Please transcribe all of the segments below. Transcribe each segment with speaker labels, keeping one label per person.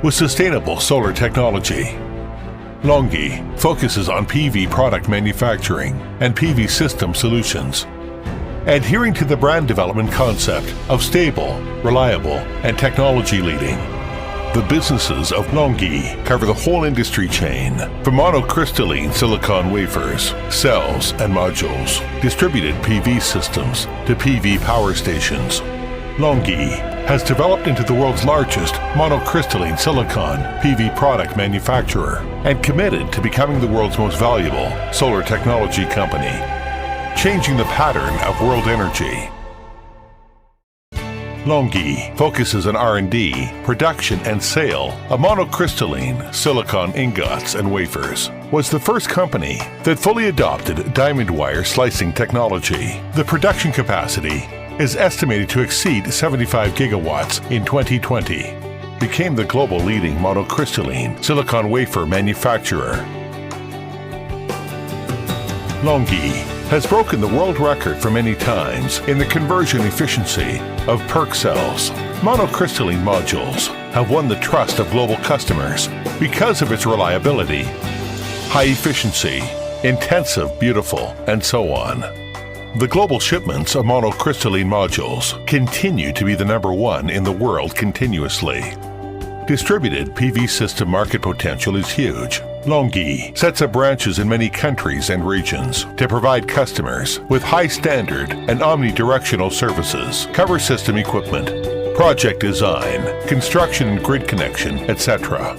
Speaker 1: with sustainable solar technology. LONGi focuses on PV product manufacturing and PV system solutions, adhering to the brand development concept of stable, reliable, and technology leading. The businesses of LONGi cover the whole industry chain, from monocrystalline silicon wafers, cells, and modules, distributed PV systems, to PV power stations. LONGi has developed into the world's largest monocrystalline silicon PV product manufacturer and committed to becoming the world's most valuable solar technology company, changing the pattern of world energy. LONGi focuses on R&D, production, and sale of monocrystalline silicon ingots and wafers, was the first company that fully adopted diamond wire slicing technology. The production capacity is estimated to exceed 75 gigawatts in 2020, became the global leading monocrystalline silicon wafer manufacturer. LONGi has broken the world record for many times in the conversion efficiency of PERC cells. Monocrystalline modules have won the trust of global customers because of its reliability, high efficiency, intensive, beautiful, and so on. The global shipments of monocrystalline modules continue to be the #1 in the world continuously. Distributed PV system market potential is huge. LONGi sets up branches in many countries and regions to provide customers with high standard and omnidirectional services, cover system equipment, project design, construction and grid connection, etc.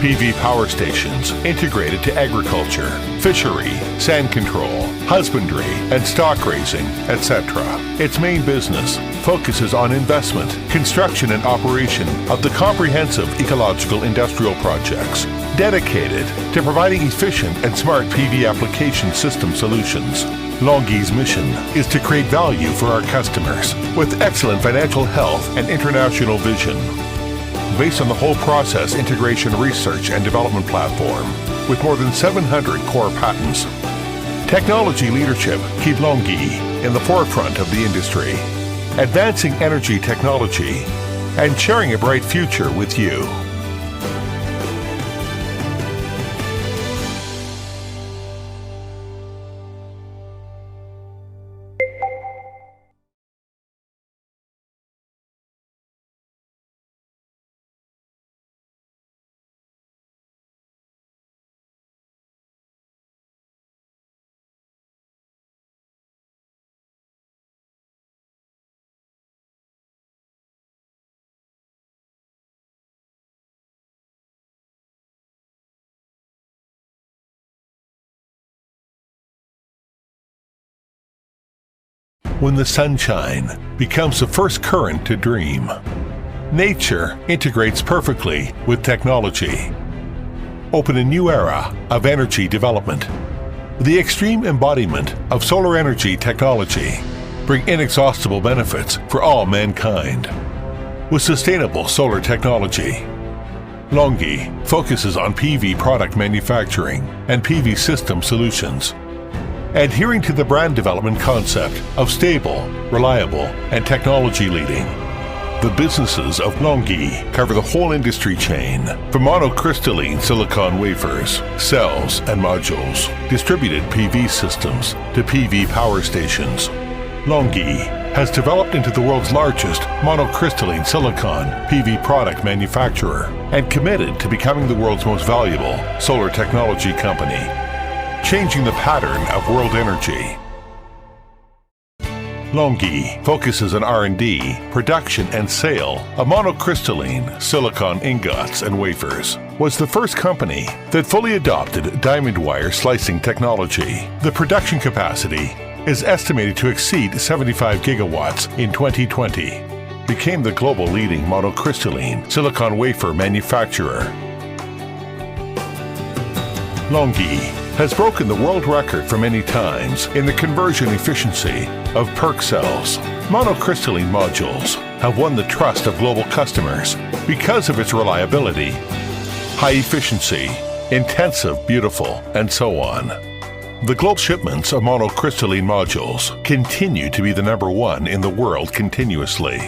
Speaker 1: PV power stations integrated to agriculture, fishery, sand control, husbandry, and stock raising, etc. Its main business focuses on investment, construction, and operation of the comprehensive ecological industrial projects dedicated to providing efficient and smart PV application system solutions. LONGi's mission is to create value for our customers with excellent financial health and international vision, based on the whole process integration research and development platform with more than 700 core patents. Technology leadership keep LONGi in the forefront of the industry, advancing energy technology and sharing a bright future with you. When the sunshine becomes the first current to dream, nature integrates perfectly with technology. Open a new era of energy development. The extreme embodiment of solar energy technology bring inexhaustible benefits for all mankind. With sustainable solar technology, LONGi focuses on PV product manufacturing and PV system solutions, adhering to the brand development concept of stable, reliable, and technology leading. The businesses of LONGi cover the whole industry chain, from monocrystalline silicon wafers, cells, and modules, distributed PV systems, to PV power stations. LONGi has developed into the world's largest monocrystalline silicon PV product manufacturer and committed to becoming the world's most valuable solar technology company, changing the pattern of world energy. LONGi focuses on R&D, production, and sale of monocrystalline silicon ingots and wafers, was the first company that fully adopted diamond wire slicing technology. The production capacity is estimated to exceed 75 gigawatts in 2020, became the global leading monocrystalline silicon wafer manufacturer. LONGi has broken the world record for many times in the conversion efficiency of PERC cells. Monocrystalline modules have won the trust of global customers because of its reliability, high efficiency, intensive, beautiful, and so on. The global shipments of monocrystalline modules continue to be the #1 in the world continuously.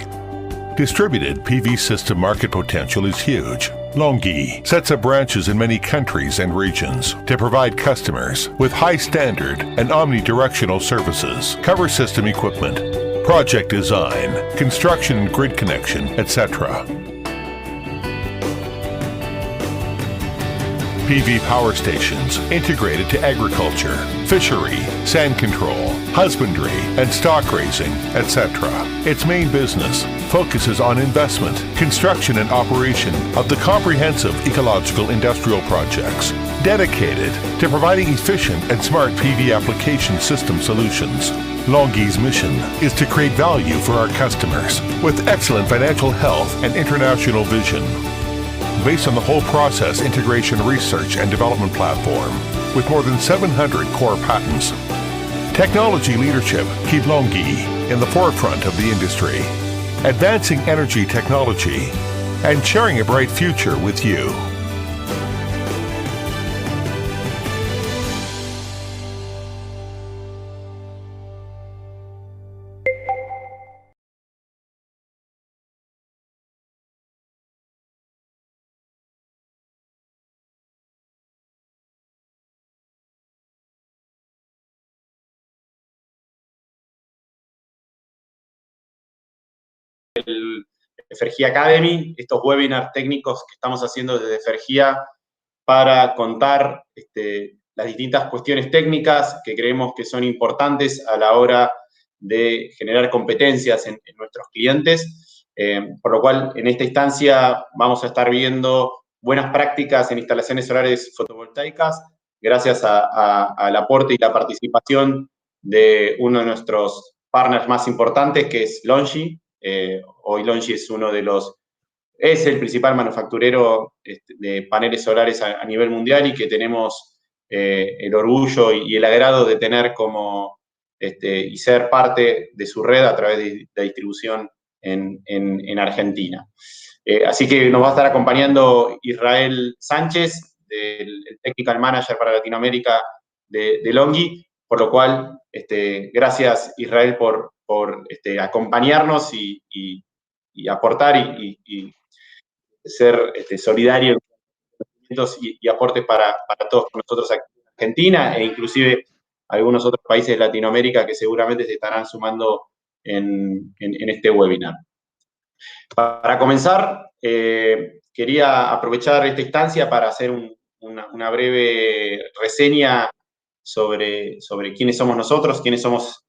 Speaker 1: Distributed PV system market potential is huge. LONGi sets up branches in many countries and regions to provide customers with high standard and omnidirectional services, cover system equipment, project design, construction and grid connection, etc. PV power stations integrated to agriculture, fishery, sand control, husbandry, and stock raising, etc. Its main business focuses on investment, construction, and operation of the comprehensive ecological industrial projects dedicated to providing efficient and smart PV application system solutions. LONGi's mission is to create value for our customers with excellent financial health and international vision. Based on the whole process integration research and development platform with more than 700 core patents. Technology leadership keep LONGi in the forefront of the industry, advancing energy technology and sharing a bright future with you.
Speaker 2: Fergia Academy, estos webinars técnicos que estamos haciendo desde Fergia para contar las distintas cuestiones técnicas que creemos que son importantes a la hora de generar competencias en nuestros clientes, por lo cual en esta instancia vamos a estar viendo buenas prácticas en instalaciones solares fotovoltaicas gracias al aporte y la participación de uno de nuestros partners más importantes, que es LONGi. Hoy LONGi es el principal manufacturero de paneles solares a nivel mundial y que tenemos el orgullo y el agrado de tener y ser parte de su red a través de la distribución en Argentina. Así que nos va a estar acompañando Israel Sánchez, el Technical Manager para Latinoamérica de LONGi, por lo cual, gracias Israel por acompañarnos y aportar y ser solidario y aportes para todos nosotros aquí en Argentina e inclusive algunos otros países de Latinoamérica que seguramente se estarán sumando en este webinar. Para comenzar, quería aprovechar esta instancia para hacer una breve reseña sobre quiénes somos nosotros, quiénes somos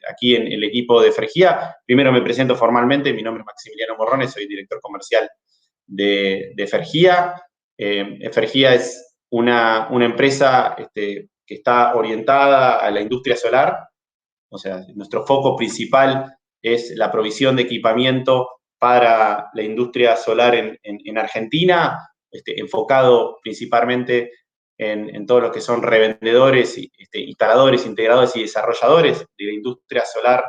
Speaker 2: aquí en el equipo de Fergia. Primero me presento formalmente, mi nombre es Maximiliano Morrones, soy director comercial de Fergia. Fergia es una empresa que está orientada a la industria solar, o sea, nuestro foco principal es la provisión de equipamiento para la industria solar en Argentina, enfocado principalmente en todo lo que son revendedores, instaladores, integradores y desarrolladores de la industria solar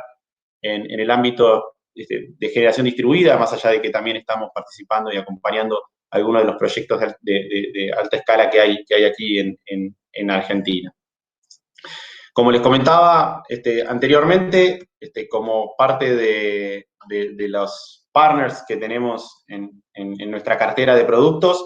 Speaker 2: en el ámbito de generación distribuida, más allá de que también estamos participando y acompañando algunos de los proyectos de alta escala que hay aquí en Argentina. Como les comentaba anteriormente, como parte de los partners que tenemos en nuestra cartera de productos,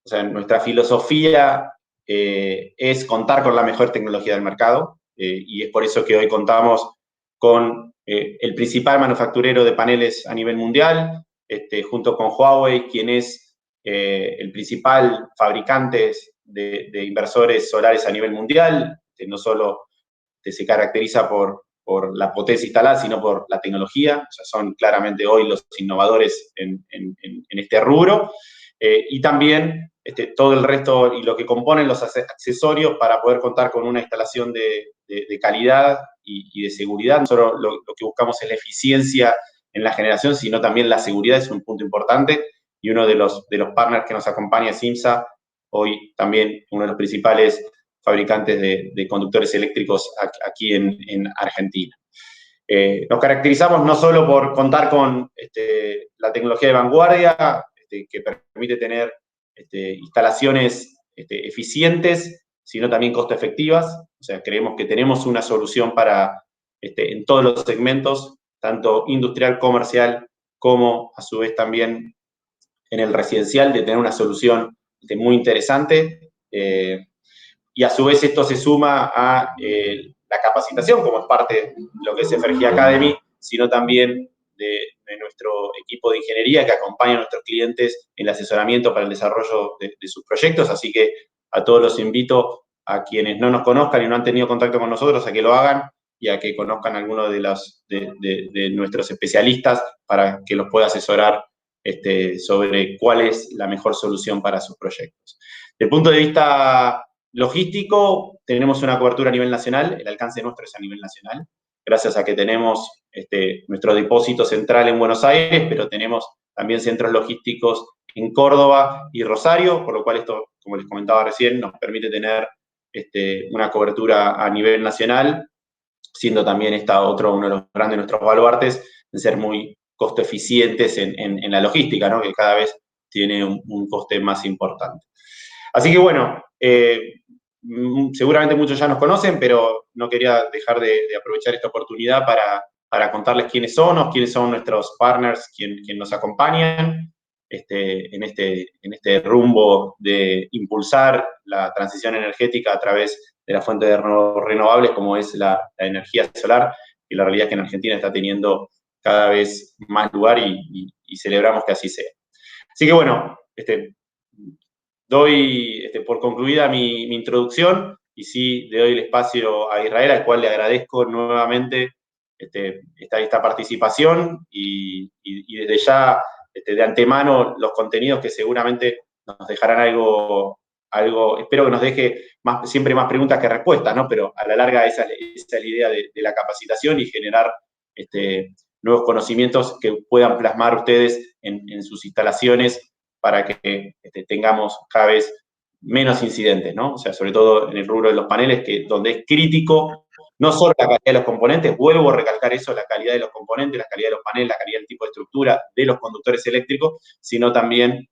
Speaker 2: o sea, nuestra filosofía es contar con la mejor tecnología del mercado, y es por eso que hoy contamos con el principal manufacturero de paneles a nivel mundial, junto con Huawei, quien es el principal fabricante de inversores solares a nivel mundial, no solo se caracteriza por la potencia instalada, sino por la tecnología. O sea, son claramente hoy los innovadores en este rubro. Y también todo el resto y lo que componen los accesorios para poder contar con una instalación de calidad y de seguridad. No solo lo que buscamos es la eficiencia en la generación, sino también la seguridad es un punto importante. Y uno de los partners que nos acompaña es IMSA, hoy también uno de los principales fabricantes de conductores eléctricos aquí en Argentina. Nos caracterizamos no solo por contar con la tecnología de vanguardia, que permite tener instalaciones eficientes, sino también costo efectivas. O sea, creemos que tenemos una solución para, en todos los segmentos, tanto industrial, comercial como a su vez también en el residencial de tener una solución muy interesante. Y a su vez esto se suma a la capacitación, como es parte de lo que es Efergia Academy, sino también de nuestro equipo de ingeniería que acompaña a nuestros clientes en el asesoramiento para el desarrollo de sus proyectos. Así que a todos los invito, a quienes no nos conozcan y no han tenido contacto con nosotros, a que lo hagan y a que conozcan a alguno de nuestros especialistas para que los pueda asesorar sobre cuál es la mejor solución para sus proyectos. Desde el punto de vista logístico, tenemos una cobertura a nivel nacional, el alcance nuestro es a nivel nacional, gracias a que tenemos nuestro depósito central en Buenos Aires, pero tenemos también centros logísticos en Córdoba y Rosario, por lo cual esto, como les comentaba recién, nos permite tener una cobertura a nivel nacional, siendo también uno de los grandes de nuestros baluartes, de ser muy costo eficientes en la logística, ¿no? Que cada vez tiene un coste más importante. Así que bueno, seguramente muchos ya nos conocen, pero no quería dejar de aprovechar esta oportunidad para contarles quiénes son nuestros partners, quienes nos acompañan en este rumbo de impulsar la transición energética a través de las fuentes renovables, como es la energía solar, que la realidad es que en Argentina está teniendo cada vez más lugar y celebramos que así sea. Así que bueno, doy por concluida mi introducción y sí le doy el espacio a Israel, al cual le agradezco nuevamente esta participación y desde ya, de antemano, los contenidos que seguramente nos dejarán algo, espero que nos deje siempre más preguntas que respuestas, ¿no? Pero a la larga esa es la idea de la capacitación y generar nuevos conocimientos que puedan plasmar ustedes en sus instalaciones para que tengamos cada vez menos incidentes, ¿no? O sea, sobre todo en el rubro de los paneles, donde es crítico no solo la calidad de los componentes, vuelvo a recalcar eso, la calidad de los componentes, la calidad de los paneles, la calidad del tipo de estructura de los conductores eléctricos, sino también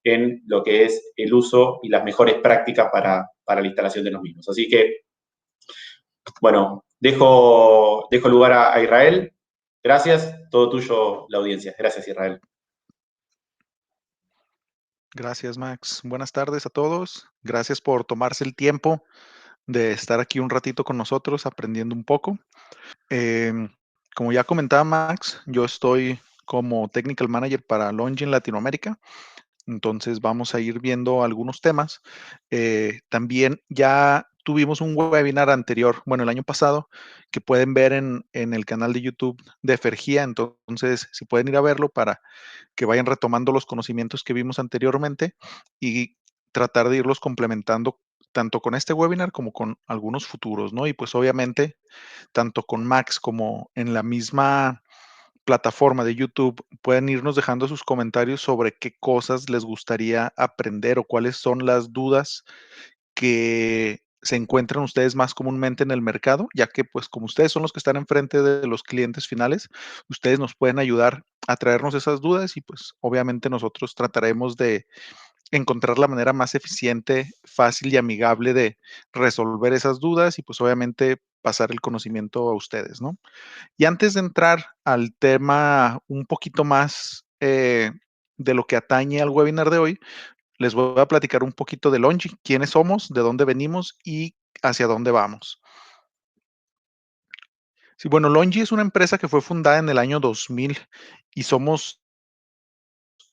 Speaker 2: en lo que es el uso y las mejores prácticas para la instalación de los mismos. Así que, bueno, dejo lugar a Israel. Gracias, todo tuyo la audiencia. Gracias, Israel.
Speaker 3: Gracias, Max. Buenas tardes a todos. Gracias por tomarse el tiempo de estar aquí un ratito con nosotros aprendiendo un poco. Como ya comentaba Max, yo estoy como Technical Manager para Longi en Latinoamérica. Entonces vamos a ir viendo algunos temas. También ya tuvimos un webinar anterior, bueno, el año pasado, que pueden ver en el canal de YouTube de Fergia. Entonces, si pueden ir a verlo para que vayan retomando los conocimientos que vimos anteriormente y tratar de irlos complementando tanto con este webinar como con algunos futuros, ¿no? Y pues obviamente, tanto con Max como en la misma plataforma de YouTube, pueden irnos dejando sus comentarios sobre qué cosas les gustaría aprender o cuáles son las dudas que se encuentran ustedes más comúnmente en el mercado, ya que pues como ustedes son los que están enfrente de los clientes finales, ustedes nos pueden ayudar a traernos esas dudas y pues obviamente nosotros trataremos de encontrar la manera más eficiente, fácil y amigable de resolver esas dudas y pues obviamente pasar el conocimiento a ustedes, ¿no? Y antes de entrar al tema un poquito más de lo que atañe al webinar de hoy, les voy a platicar un poquito de Longi, quiénes somos, de dónde venimos y hacia dónde vamos. Sí, bueno, Longi es una empresa que fue fundada en el año 2000 y somos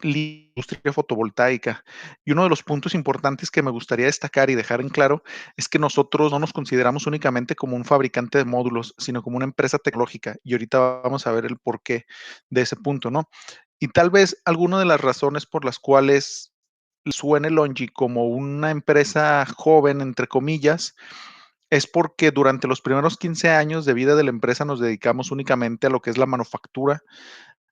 Speaker 3: industria fotovoltaica. Y uno de los puntos importantes que me gustaría destacar y dejar en claro es que nosotros no nos consideramos únicamente como un fabricante de módulos, sino como una empresa tecnológica. Y ahorita vamos a ver el porqué de ese punto, ¿no? Y tal vez alguna de las razones por las cuales suene Longi como una empresa joven, entre comillas, es porque durante los primeros 15 años de vida de la empresa nos dedicamos únicamente a lo que es la manufactura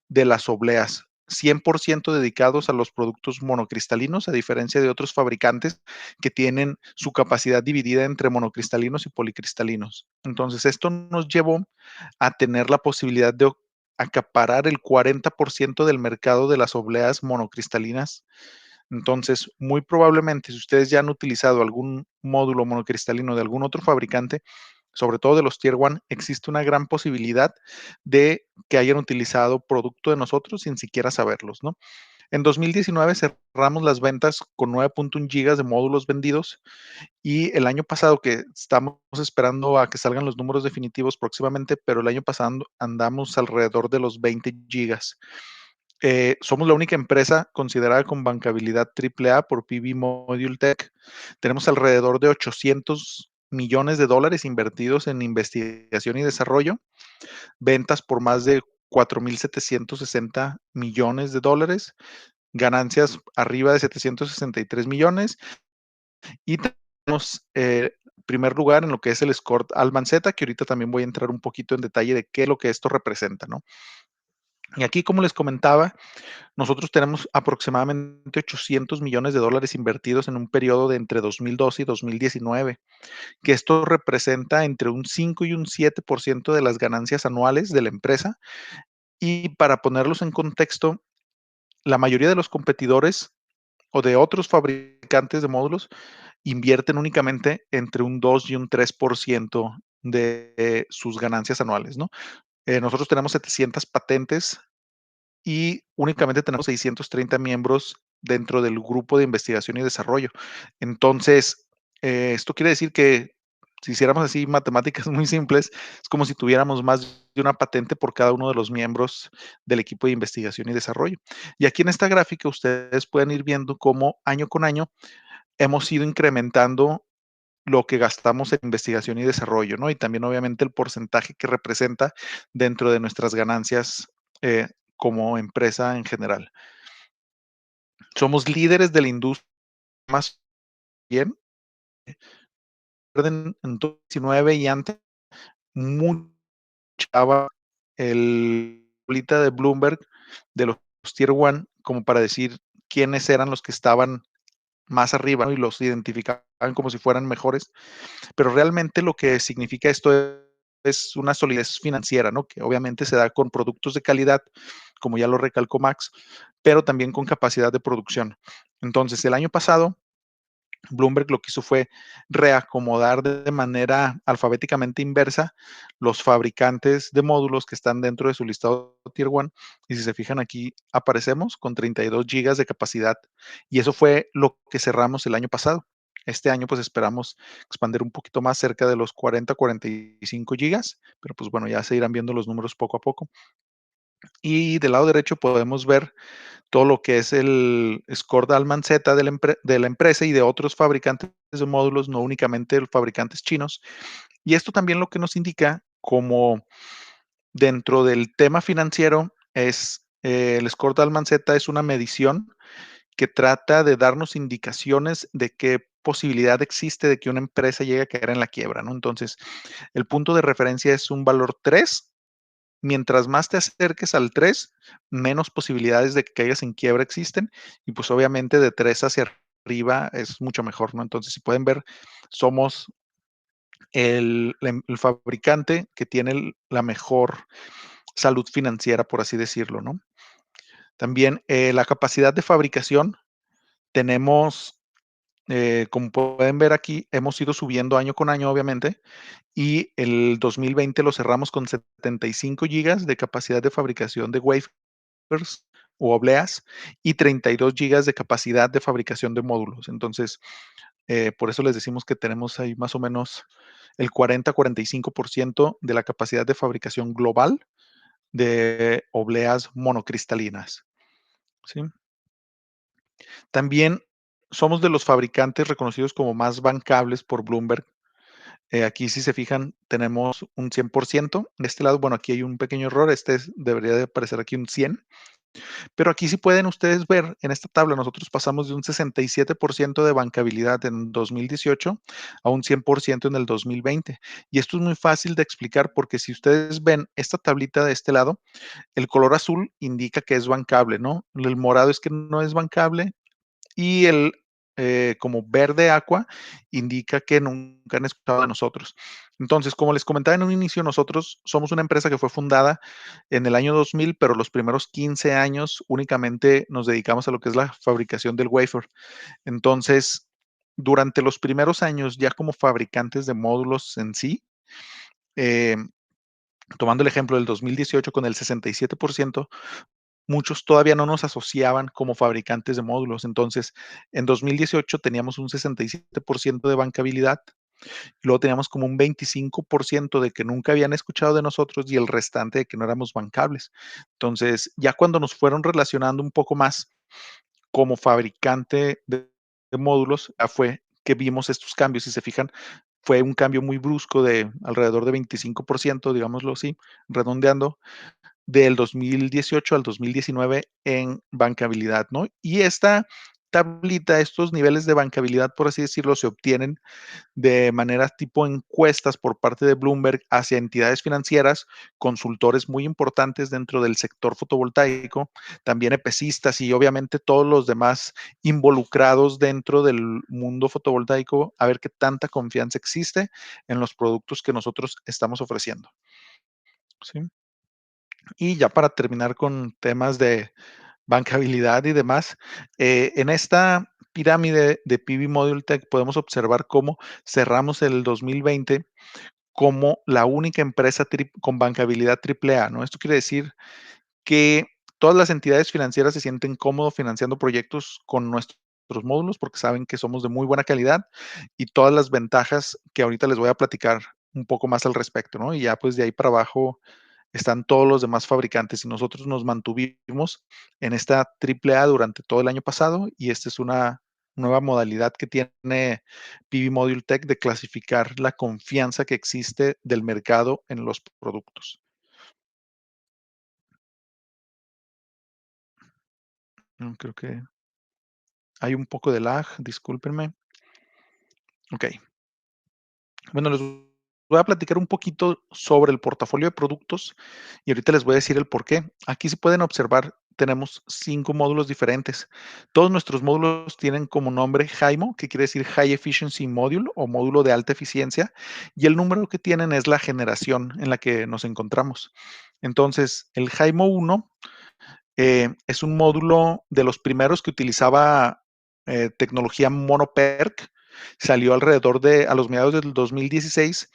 Speaker 3: de las obleas, 100% dedicados a los productos monocristalinos, a diferencia de otros fabricantes que tienen su capacidad dividida entre monocristalinos y policristalinos. Entonces, esto nos llevó a tener la posibilidad de acaparar el 40% del mercado de las obleas monocristalinas. Entonces, muy probablemente, si ustedes ya han utilizado algún módulo monocristalino de algún otro fabricante, sobre todo de los Tier 1, existe una gran posibilidad de que hayan utilizado producto de nosotros sin siquiera saberlos, ¿no? En 2019 cerramos las ventas con 9.1 gigas de módulos vendidos y el año pasado, que estamos esperando a que salgan los números definitivos próximamente, pero el año pasado andamos alrededor de los 20 gigas. Somos la única empresa considerada con bancabilidad AAA por PB Module Tech. Tenemos alrededor de 800 millones de dólares invertidos en investigación y desarrollo, ventas por más de 4.760 millones de dólares, ganancias arriba de 763 millones y tenemos primer lugar en lo que es el score Alman Z, que ahorita también voy a entrar un poquito en detalle de qué es lo que esto representa, ¿no? Y aquí, como les comentaba, nosotros tenemos aproximadamente 800 millones de dólares invertidos en un periodo de entre 2012 y 2019, que esto representa entre un 5 y un 7% de las ganancias anuales de la empresa. Y para ponerlos en contexto, la mayoría de los competidores o de otros fabricantes de módulos invierten únicamente entre un 2 y un 3% de sus ganancias anuales, ¿no? Nosotros tenemos 700 patentes y únicamente tenemos 630 miembros dentro del grupo de investigación y desarrollo. Entonces, esto quiere decir que si hiciéramos así matemáticas muy simples, es como si tuviéramos más de una patente por cada uno de los miembros del equipo de investigación y desarrollo. Y aquí en esta gráfica ustedes pueden ir viendo cómo año con año hemos ido incrementando lo que gastamos en investigación y desarrollo, ¿no? Y también obviamente el porcentaje que representa dentro de nuestras ganancias eh, como empresa en general. Somos líderes de la industria más bien. En 2019 y antes, mucha el bolita de Bloomberg de los Tier 1 como para decir quiénes eran los que estaban más arriba, ¿no? Y los identificaban como si fueran mejores. Pero realmente lo que significa esto es una solidez financiera, ¿no? Que obviamente se da con productos de calidad, como ya lo recalcó Max, pero también con capacidad de producción. Entonces, el año pasado, Bloomberg lo que hizo fue reacomodar de manera alfabéticamente inversa los fabricantes de módulos que están dentro de su listado Tier 1. Y si se fijan aquí, aparecemos con 32 gigas de capacidad. Y eso fue lo que cerramos el año pasado. Este año pues esperamos expandir un poquito más cerca de los 40-45 gigas, pero pues bueno, ya se irán viendo los números poco a poco. Y del lado derecho podemos ver todo lo que es el score de Alman Z de la empresa y de otros fabricantes de módulos, no únicamente los fabricantes chinos. Y esto también lo que nos indica como dentro del tema financiero es el score de Alman Z es una medición que trata de darnos indicaciones de qué posibilidad existe de que una empresa llegue a caer en la quiebra, ¿no? Entonces, el punto de referencia es un valor 3. Mientras más te acerques al 3, menos posibilidades de que caigas en quiebra existen. Y pues obviamente de 3 hacia arriba es mucho mejor, ¿no? Entonces, si pueden ver, somos el fabricante que tiene la mejor salud financiera, por así decirlo, ¿no? También la capacidad de fabricación, tenemos, como pueden ver aquí, hemos ido subiendo año con año, obviamente, y el 2020 lo cerramos con 75 gigas de capacidad de fabricación de wafers o obleas y 32 gigas de capacidad de fabricación de módulos. Entonces, por eso les decimos que tenemos ahí más o menos el 40-45% de la capacidad de fabricación global de obleas monocristalinas, ¿sí? También somos de los fabricantes reconocidos como más bancables por Bloomberg. Aquí, si se fijan, tenemos un 100%. De este lado, bueno, aquí hay un pequeño error. Debería de aparecer aquí un 100. Pero aquí sí pueden ustedes ver en esta tabla, nosotros pasamos de un 67% de bancabilidad en 2018 a un 100% en el 2020. Y esto es muy fácil de explicar porque si ustedes ven esta tablita de este lado, el color azul indica que es bancable, ¿no? El morado es que no es bancable y el como verde aqua indica que nunca han escuchado de nosotros. Entonces, como les comentaba en un inicio, nosotros somos una empresa que fue fundada en el año 2000, pero los primeros 15 años únicamente nos dedicamos a lo que es la fabricación del wafer. Entonces, durante los primeros años, ya como fabricantes de módulos en sí, Tomando el ejemplo del 2018 con el 67%, muchos todavía no nos asociaban como fabricantes de módulos. Entonces, en 2018 teníamos un 67% de bancabilidad, y luego teníamos como un 25% de que nunca habían escuchado de nosotros y el restante de que no éramos bancables. Entonces, ya cuando nos fueron relacionando un poco más como fabricante de módulos, ya fue que vimos estos cambios. Si se fijan, fue un cambio muy brusco de alrededor de 25%, digámoslo así, redondeando, del 2018 al 2019 en bancabilidad, ¿no? Y esta tablita, estos niveles de bancabilidad, por así decirlo, se obtienen de manera tipo encuestas por parte de Bloomberg hacia entidades financieras, consultores muy importantes dentro del sector fotovoltaico, también EPCistas y obviamente todos los demás involucrados dentro del mundo fotovoltaico, a ver qué tanta confianza existe en los productos que nosotros estamos ofreciendo. ¿Sí? Y ya para terminar con temas de bancabilidad y demás, en esta pirámide de PV Module Tech podemos observar cómo cerramos el 2020 como la única empresa con bancabilidad AAA, ¿no? Esto quiere decir que todas las entidades financieras se sienten cómodos financiando proyectos con nuestros módulos porque saben que somos de muy buena calidad y todas las ventajas que ahorita les voy a platicar un poco más al respecto, ¿no? Y ya pues de ahí para abajo están todos los demás fabricantes y nosotros nos mantuvimos en esta AAA durante todo el año pasado y esta es una nueva modalidad que tiene PV Module Tech de clasificar la confianza que existe del mercado en los productos. Creo que hay un poco de lag, discúlpenme. Ok. Bueno, les voy a platicar un poquito sobre el portafolio de productos y ahorita les voy a decir el por qué. Aquí si pueden observar, tenemos 5 módulos diferentes. Todos nuestros módulos tienen como nombre HIMO, que quiere decir High Efficiency Module o módulo de alta eficiencia, y el número que tienen es la generación en la que nos encontramos. Entonces, el HIMO 1 es un módulo de los primeros que utilizaba tecnología monoPERC. Salió alrededor de a los mediados del 2016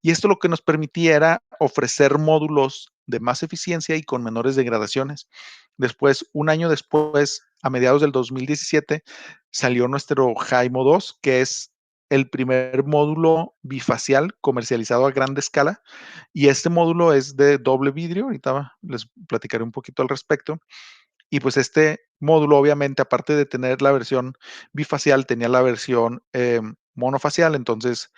Speaker 3: y esto lo que nos permitía era ofrecer módulos de más eficiencia y con menores degradaciones. Después, un año después, a mediados del 2017, salió nuestro HIMO 2, que es el primer módulo bifacial comercializado a gran escala. Y este módulo es de doble vidrio. Ahorita les platicaré un poquito al respecto. Y pues este módulo, obviamente, aparte de tener la versión bifacial, tenía la versión monofacial. Entonces,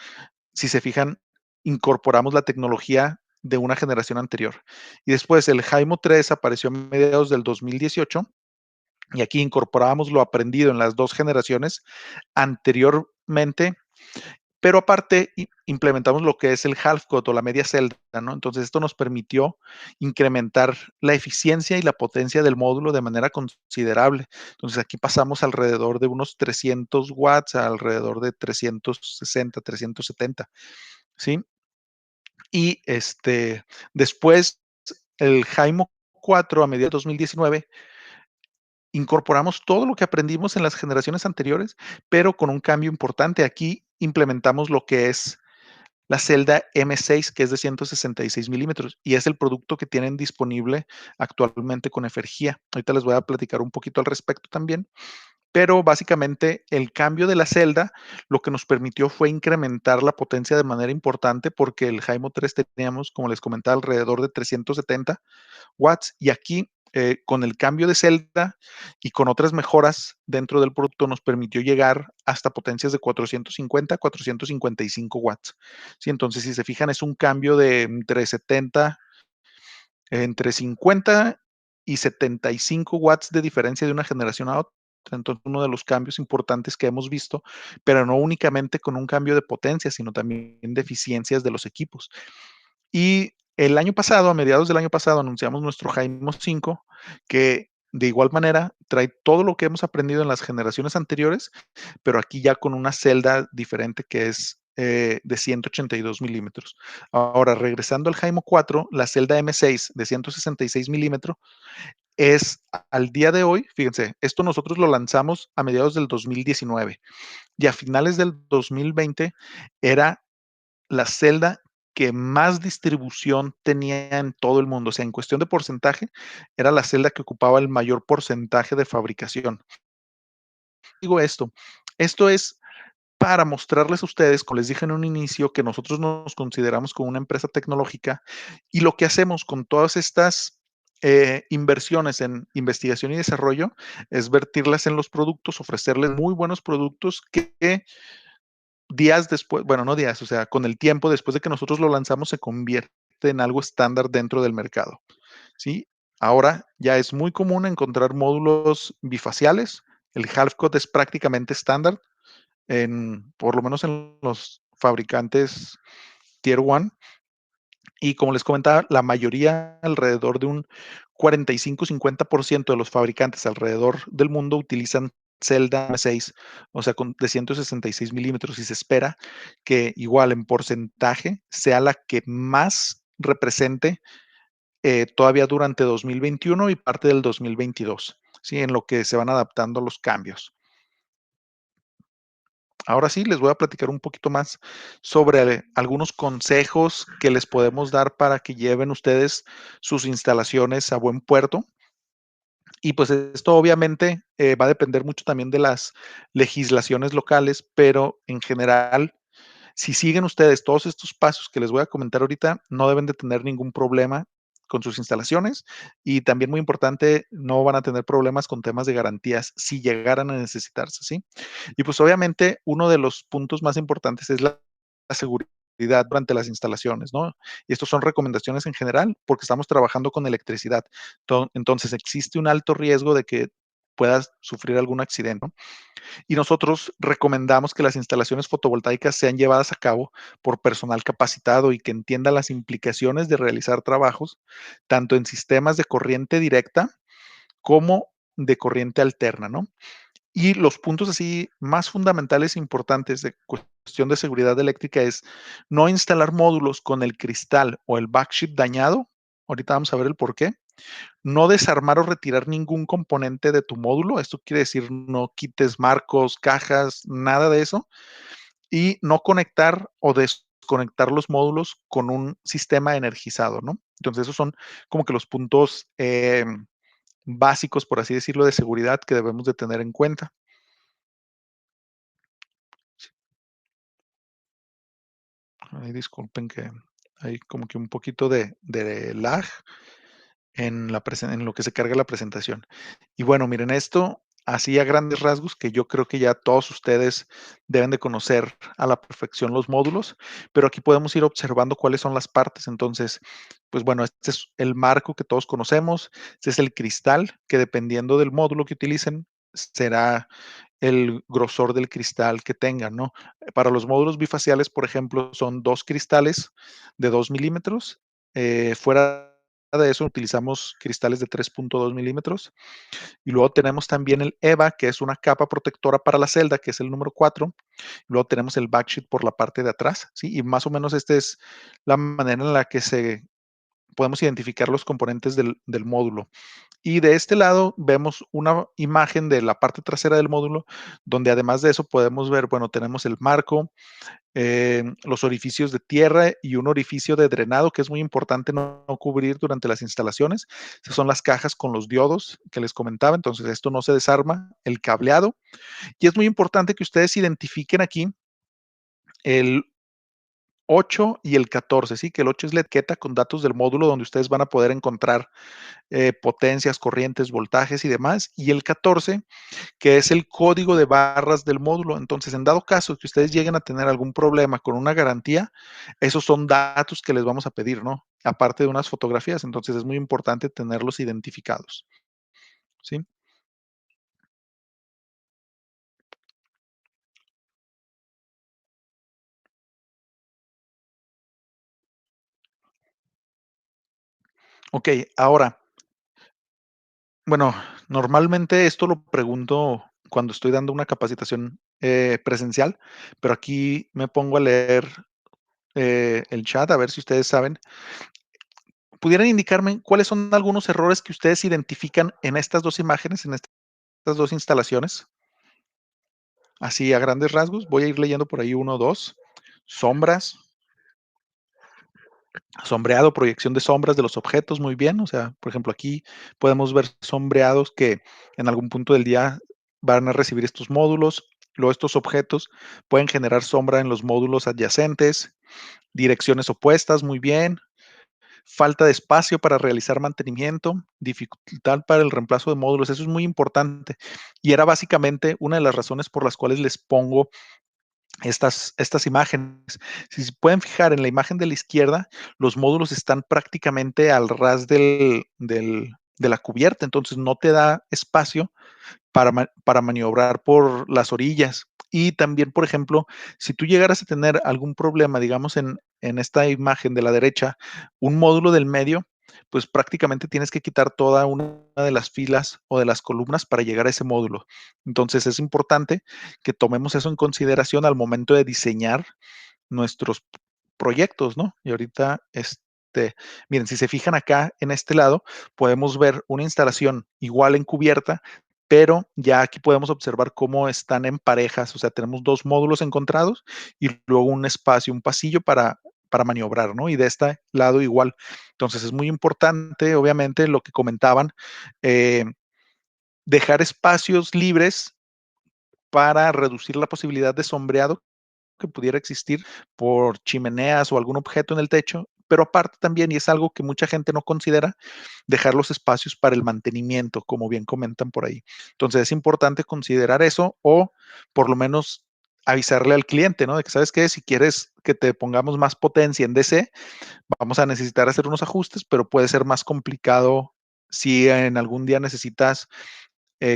Speaker 3: si se fijan, incorporamos la tecnología de una generación anterior. Y después el HIMO 3 apareció a mediados del 2018 y aquí incorporábamos lo aprendido en las dos generaciones anteriormente, pero aparte implementamos lo que es el half cut o la media celda, ¿no? Entonces esto nos permitió incrementar la eficiencia y la potencia del módulo de manera considerable. Entonces aquí pasamos alrededor de unos 300 watts a alrededor de 360, 370, ¿sí? Y después el HIMO 4 a mediados de 2019 incorporamos todo lo que aprendimos en las generaciones anteriores, pero con un cambio importante. Aquí implementamos lo que es la celda M6, que es de 166 milímetros, y es el producto que tienen disponible actualmente con Efergia. Ahorita les voy a platicar un poquito al respecto también, pero básicamente el cambio de la celda lo que nos permitió fue incrementar la potencia de manera importante porque el HIMO 3 teníamos, como les comentaba, alrededor de 370 watts y aquí con el cambio de celda y con otras mejoras dentro del producto nos permitió llegar hasta potencias de 450 a 455 watts. ¿Sí? Entonces, si se fijan, es un cambio de entre 50 y 75 watts de diferencia de una generación a otra. Entonces, uno de los cambios importantes que hemos visto, pero no únicamente con un cambio de potencia, sino también de eficiencias de los equipos. Y el año pasado, a mediados del año pasado, anunciamos nuestro HIMO 5, que de igual manera trae todo lo que hemos aprendido en las generaciones anteriores, pero aquí ya con una celda diferente que es de 182 milímetros. Ahora, regresando al HIMO 4, la celda M6 de 166 milímetros es al día de hoy, fíjense, esto nosotros lo lanzamos a mediados del 2019 y a finales del 2020 era la celda que más distribución tenía en todo el mundo. O sea, en cuestión de porcentaje, era la celda que ocupaba el mayor porcentaje de fabricación. Digo esto es para mostrarles a ustedes, como les dije en un inicio, que nosotros nos consideramos como una empresa tecnológica y lo que hacemos con todas estas inversiones en investigación y desarrollo es vertirlas en los productos, ofrecerles muy buenos productos que días después, bueno, no días, o sea, con el tiempo, después de que nosotros lo lanzamos, se convierte en algo estándar dentro del mercado, ¿sí? Ahora ya es muy común encontrar módulos bifaciales. El half-cut es prácticamente estándar por lo menos en los fabricantes Tier 1. Y como les comentaba, la mayoría, alrededor de un 45-50% de los fabricantes alrededor del mundo utilizan celda M6, o sea, de 166 milímetros, y se espera que igual en porcentaje sea la que más represente todavía durante 2021 y parte del 2022, ¿sí? En lo que se van adaptando los cambios. Ahora sí, les voy a platicar un poquito más sobre algunos consejos que les podemos dar para que lleven ustedes sus instalaciones a buen puerto. Y pues esto obviamente va a depender mucho también de las legislaciones locales, pero en general, si siguen ustedes todos estos pasos que les voy a comentar ahorita, no deben de tener ningún problema con sus instalaciones y también muy importante, no van a tener problemas con temas de garantías si llegaran a necesitarse, ¿sí? Y pues obviamente uno de los puntos más importantes es la seguridad durante las instalaciones, ¿no? Y estos son recomendaciones en general porque estamos trabajando con electricidad. Entonces existe un alto riesgo de que puedas sufrir algún accidente, ¿no? Y nosotros recomendamos que las instalaciones fotovoltaicas sean llevadas a cabo por personal capacitado y que entienda las implicaciones de realizar trabajos tanto en sistemas de corriente directa como de corriente alterna, ¿no? Y los puntos así más fundamentales e importantes de cuestión de seguridad eléctrica es no instalar módulos con el cristal o el backsheet dañado. Ahorita vamos a ver el por qué. No desarmar o retirar ningún componente de tu módulo. Esto quiere decir no quites marcos, cajas, nada de eso. Y no conectar o desconectar los módulos con un sistema energizado, ¿no? Entonces esos son como que los puntos básicos, por así decirlo, de seguridad que debemos de tener en cuenta. Ay, disculpen que hay como que un poquito de lag en lo que se carga la presentación. Y bueno, miren esto, así a grandes rasgos, que yo creo que ya todos ustedes deben de conocer a la perfección los módulos, pero aquí podemos ir observando cuáles son las partes. Entonces, pues bueno, este es el marco que todos conocemos, este es el cristal, que dependiendo del módulo que utilicen, será el grosor del cristal que tengan, ¿no? Para los módulos bifaciales, por ejemplo, son 2 cristales de 2 milímetros. Fuera de eso, utilizamos cristales de 3.2 milímetros. Y luego tenemos también el EVA, que es una capa protectora para la celda, que es el número 4. Luego tenemos el backsheet por la parte de atrás, ¿sí? Y más o menos esta es la manera en la que podemos identificar los componentes del módulo. Y de este lado vemos una imagen de la parte trasera del módulo, donde además de eso podemos ver, bueno, tenemos el marco, los orificios de tierra y un orificio de drenado que es muy importante no cubrir durante las instalaciones. Esas son las cajas con los diodos que les comentaba, entonces esto no se desarma, el cableado. Y es muy importante que ustedes identifiquen aquí el 8 y el 14, ¿sí? Que el 8 es la etiqueta con datos del módulo donde ustedes van a poder encontrar potencias, corrientes, voltajes y demás. Y el 14, que es el código de barras del módulo. Entonces, en dado caso que ustedes lleguen a tener algún problema con una garantía, esos son datos que les vamos a pedir, ¿no? Aparte de unas fotografías. Entonces, es muy importante tenerlos identificados, ¿sí? Ok, ahora, bueno, normalmente esto lo pregunto cuando estoy dando una capacitación presencial, pero aquí me pongo a leer el chat a ver si ustedes saben. ¿Pudieran indicarme cuáles son algunos errores que ustedes identifican en estas dos imágenes, en estas dos instalaciones? Así a grandes rasgos, voy a ir leyendo por ahí uno o dos. Sombras, Sombreado, proyección de sombras de los objetos, muy bien. O sea, por ejemplo, aquí podemos ver sombreados que en algún punto del día van a recibir estos módulos. Luego estos objetos pueden generar sombra en los módulos adyacentes, direcciones opuestas, muy bien. Falta de espacio para realizar mantenimiento, dificultad para el reemplazo de módulos, eso es muy importante. Y era básicamente una de las razones por las cuales les pongo estas imágenes. Si se pueden fijar en la imagen de la izquierda, los módulos están prácticamente al ras de la cubierta, entonces no te da espacio para maniobrar por las orillas. Y también, por ejemplo, si tú llegaras a tener algún problema, digamos, en esta imagen de la derecha, un módulo del medio, pues prácticamente tienes que quitar toda una de las filas o de las columnas para llegar a ese módulo. Entonces es importante que tomemos eso en consideración al momento de diseñar nuestros proyectos, ¿no? Y ahorita, miren, si se fijan acá en este lado, podemos ver una instalación igual en cubierta, pero ya aquí podemos observar cómo están en parejas, o sea, tenemos dos módulos encontrados y luego un espacio, un pasillo para maniobrar, ¿no? Y de este lado igual. Entonces es muy importante, obviamente, lo que comentaban, eh, dejar espacios libres para reducir la posibilidad de sombreado que pudiera existir por chimeneas o algún objeto en el techo, pero aparte también, y es algo que mucha gente no considera, dejar los espacios para el mantenimiento, como bien comentan por ahí. Entonces es importante considerar eso o por lo menos avisarle al cliente, ¿no? De que sabes qué, si quieres que te pongamos más potencia en DC, vamos a necesitar hacer unos ajustes, pero puede ser más complicado si en algún día necesitas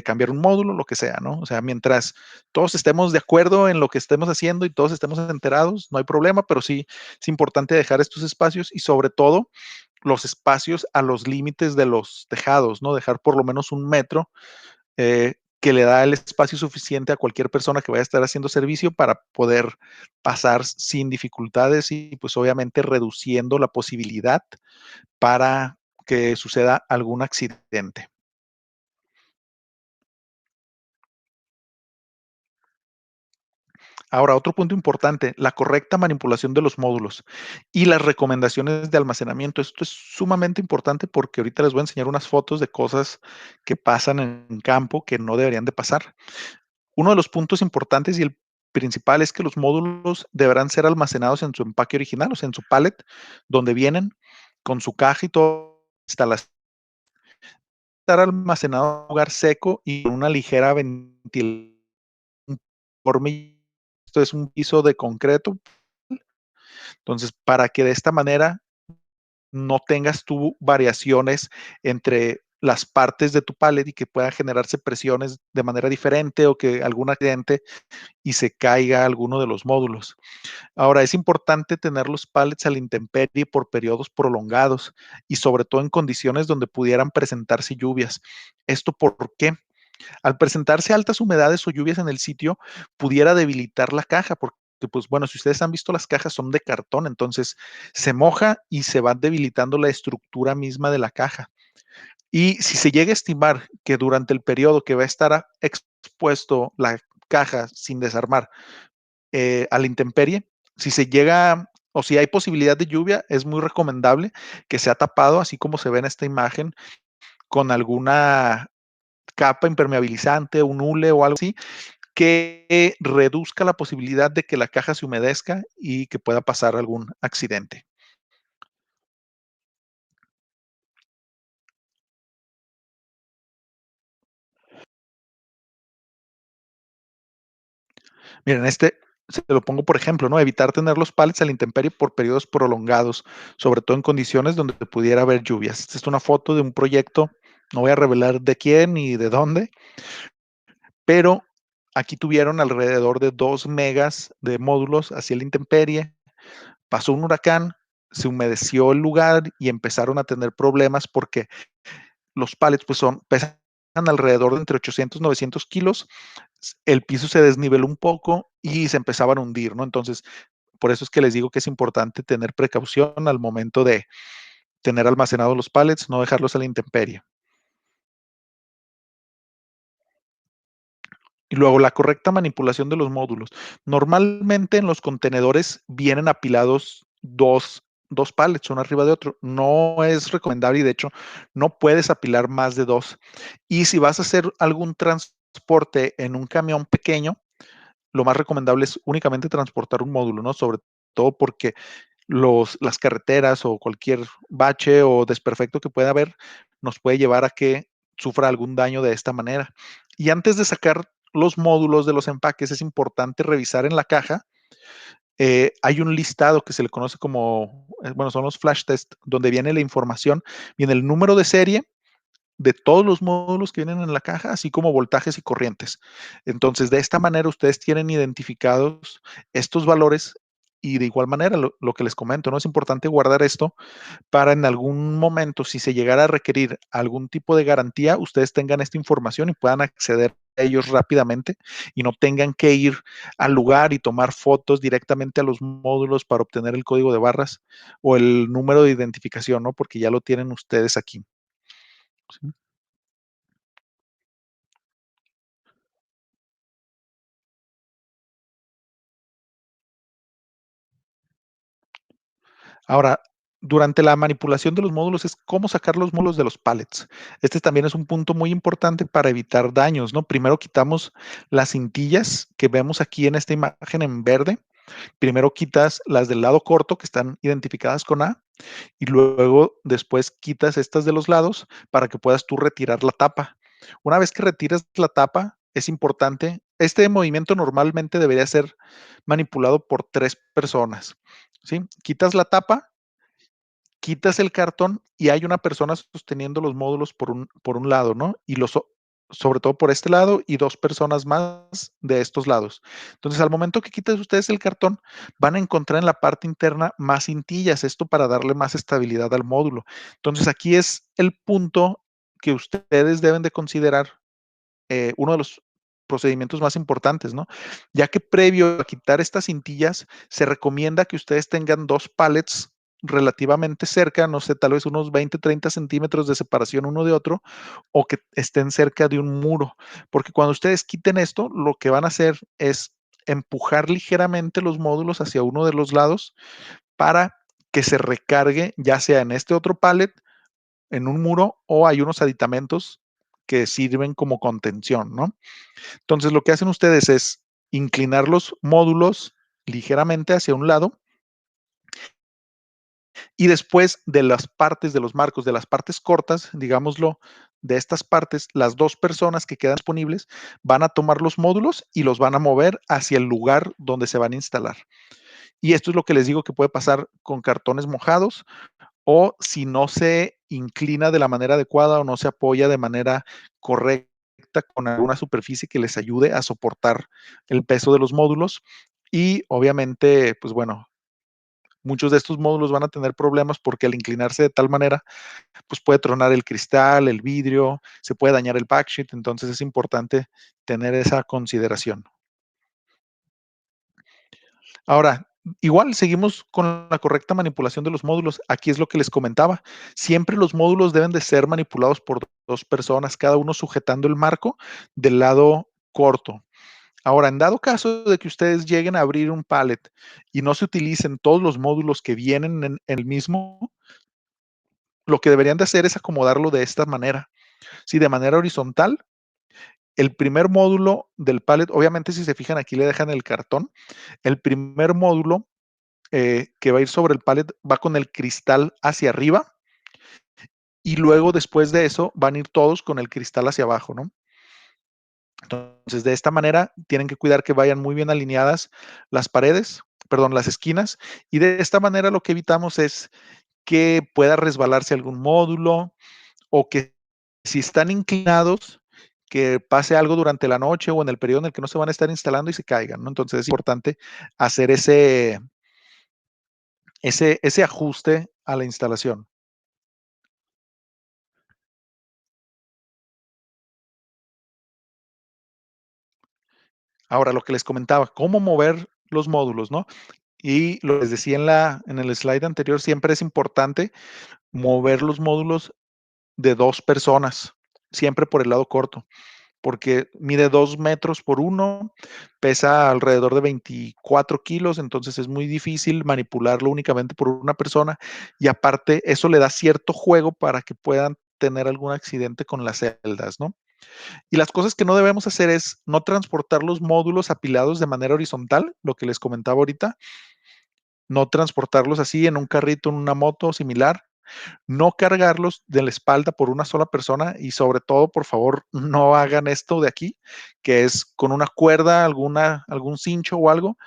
Speaker 3: cambiar un módulo, lo que sea, ¿no? O sea, mientras todos estemos de acuerdo en lo que estemos haciendo y todos estemos enterados, no hay problema, pero sí es importante dejar estos espacios y sobre todo los espacios a los límites de los tejados, ¿no? Dejar por lo menos 1 metro que le da el espacio suficiente a cualquier persona que vaya a estar haciendo servicio para poder pasar sin dificultades y pues obviamente reduciendo la posibilidad para que suceda algún accidente. Ahora, otro punto importante, la correcta manipulación de los módulos y las recomendaciones de almacenamiento. Esto es sumamente importante porque ahorita les voy a enseñar unas fotos de cosas que pasan en campo que no deberían de pasar. Uno de los puntos importantes y el principal es que los módulos deberán ser almacenados en su empaque original, o sea, en su pallet, donde vienen con su caja y todo, instalación, estar almacenado en un lugar seco y con una ligera ventilación. Esto es un piso de concreto. Entonces, para que de esta manera no tengas tú variaciones entre las partes de tu pallet y que puedan generarse presiones de manera diferente o que algún accidente y se caiga alguno de los módulos. Ahora, es importante tener los pallets a la intemperie por periodos prolongados y sobre todo en condiciones donde pudieran presentarse lluvias. ¿Esto por qué? Al presentarse altas humedades o lluvias en el sitio, pudiera debilitar la caja, porque pues bueno, si ustedes han visto las cajas son de cartón, entonces se moja y se va debilitando la estructura misma de la caja. Y si se llega a estimar que durante el periodo que va a estar expuesto la caja sin desarmar a la intemperie, si se llega o si hay posibilidad de lluvia, es muy recomendable que sea tapado, así como se ve en esta imagen, con alguna capa impermeabilizante, un hule o algo así, que reduzca la posibilidad de que la caja se humedezca y que pueda pasar algún accidente. Miren, se lo pongo por ejemplo, ¿no? Evitar tener los pallets a la intemperie por periodos prolongados, sobre todo en condiciones donde pudiera haber lluvias. Esta es una foto de un proyecto, no voy a revelar de quién ni de dónde, pero aquí tuvieron alrededor de 2 megas de módulos hacia la intemperie. Pasó un huracán, se humedeció el lugar y empezaron a tener problemas porque los pallets pues pesan alrededor de entre 800 y 900 kilos, el piso se desniveló un poco y se empezaban a hundir, ¿no? Entonces, por eso es que les digo que es importante tener precaución al momento de tener almacenados los pallets, no dejarlos a la intemperie. Y luego la correcta manipulación de los módulos. Normalmente en los contenedores vienen apilados dos dos pallets uno arriba de otro. No es recomendable y de hecho no puedes apilar más de dos. Y si vas a hacer algún transporte en un camión pequeño, lo más recomendable es únicamente transportar un módulo, ¿no? Sobre todo porque las carreteras o cualquier bache o desperfecto que pueda haber nos puede llevar a que sufra algún daño de esta manera. Y antes de sacar los módulos de los empaques, es importante revisar en la caja. Hay un listado que se le conoce como, bueno, son los flash test, donde viene la información, viene el número de serie de todos los módulos que vienen en la caja, así como voltajes y corrientes. Entonces, de esta manera ustedes tienen identificados estos valores y de igual manera lo que les comento, ¿no? Es importante guardar esto para en algún momento, si se llegara a requerir algún tipo de garantía, ustedes tengan esta información y puedan acceder a ellos rápidamente y no tengan que ir al lugar y tomar fotos directamente a los módulos para obtener el código de barras o el número de identificación, ¿no? Porque ya lo tienen ustedes aquí. ¿Sí? Ahora, durante la manipulación de los módulos es cómo sacar los módulos de los pallets. Este también es un punto muy importante para evitar daños, ¿no? Primero quitamos las cintillas que vemos aquí en esta imagen en verde. Primero quitas las del lado corto que están identificadas con A y luego después quitas estas de los lados para que puedas tú retirar la tapa. Una vez que retiras la tapa, es importante, este movimiento normalmente debería ser manipulado por 3 personas. ¿Sí? Quitas la tapa, quitas el cartón y hay una persona sosteniendo los módulos por un lado, ¿no? Y sobre todo por este lado y 2 personas más de estos lados. Entonces, al momento que quites ustedes el cartón, van a encontrar en la parte interna más cintillas, esto para darle más estabilidad al módulo. Entonces, aquí es el punto que ustedes deben de considerar, uno de los procedimientos más importantes, ¿no? Ya que previo a quitar estas cintillas, se recomienda que ustedes tengan 2 pallets relativamente cerca, no sé, tal vez unos 20, 30 centímetros de separación uno de otro, o que estén cerca de un muro, porque cuando ustedes quiten esto, lo que van a hacer es empujar ligeramente los módulos hacia uno de los lados para que se recargue, ya sea en este otro pallet, en un muro, o hay unos aditamentos que sirven como contención, ¿no? Entonces, lo que hacen ustedes es inclinar los módulos ligeramente hacia un lado y después de las partes de los marcos, de las partes cortas, digámoslo, de estas partes, las 2 personas que quedan disponibles van a tomar los módulos y los van a mover hacia el lugar donde se van a instalar. Y esto es lo que les digo que puede pasar con cartones mojados o si no se inclina de la manera adecuada o no se apoya de manera correcta con alguna superficie que les ayude a soportar el peso de los módulos. Y obviamente, pues bueno, muchos de estos módulos van a tener problemas porque al inclinarse de tal manera, pues puede tronar el cristal, el vidrio, se puede dañar el backsheet, entonces es importante tener esa consideración. Ahora, igual seguimos con la correcta manipulación de los módulos. Aquí es lo que les comentaba. Siempre los módulos deben de ser manipulados por 2 personas, cada uno sujetando el marco del lado corto. Ahora, en dado caso de que ustedes lleguen a abrir un pallet y no se utilicen todos los módulos que vienen en el mismo, lo que deberían de hacer es acomodarlo de esta manera. Sí, de manera horizontal, el primer módulo del pallet, obviamente si se fijan aquí le dejan el cartón, el primer módulo que va a ir sobre el pallet va con el cristal hacia arriba y luego después de eso van a ir todos con el cristal hacia abajo, ¿no? Entonces, de esta manera tienen que cuidar que vayan muy bien alineadas las paredes, perdón, las esquinas, y de esta manera lo que evitamos es que pueda resbalarse algún módulo o que si están inclinados, que pase algo durante la noche o en el periodo en el que no se van a estar instalando y se caigan, ¿no? Entonces es importante hacer ese ajuste a la instalación. Ahora, lo que les comentaba, cómo mover los módulos, ¿no? Y lo que les decía en el slide anterior, siempre es importante mover los módulos de 2 personas, siempre por el lado corto. porque mide 2 metros por 1, pesa alrededor de 24 kilos, entonces es muy difícil manipularlo únicamente por una persona y aparte eso le da cierto juego para que puedan tener algún accidente con las celdas, ¿no? Y las cosas que no debemos hacer es no transportar los módulos apilados de manera horizontal, lo que les comentaba ahorita, no transportarlos así en un carrito, en una moto similar, no cargarlos de la espalda por una sola persona y sobre todo, por favor, no hagan esto de aquí, que es con una cuerda, algún cincho o algo,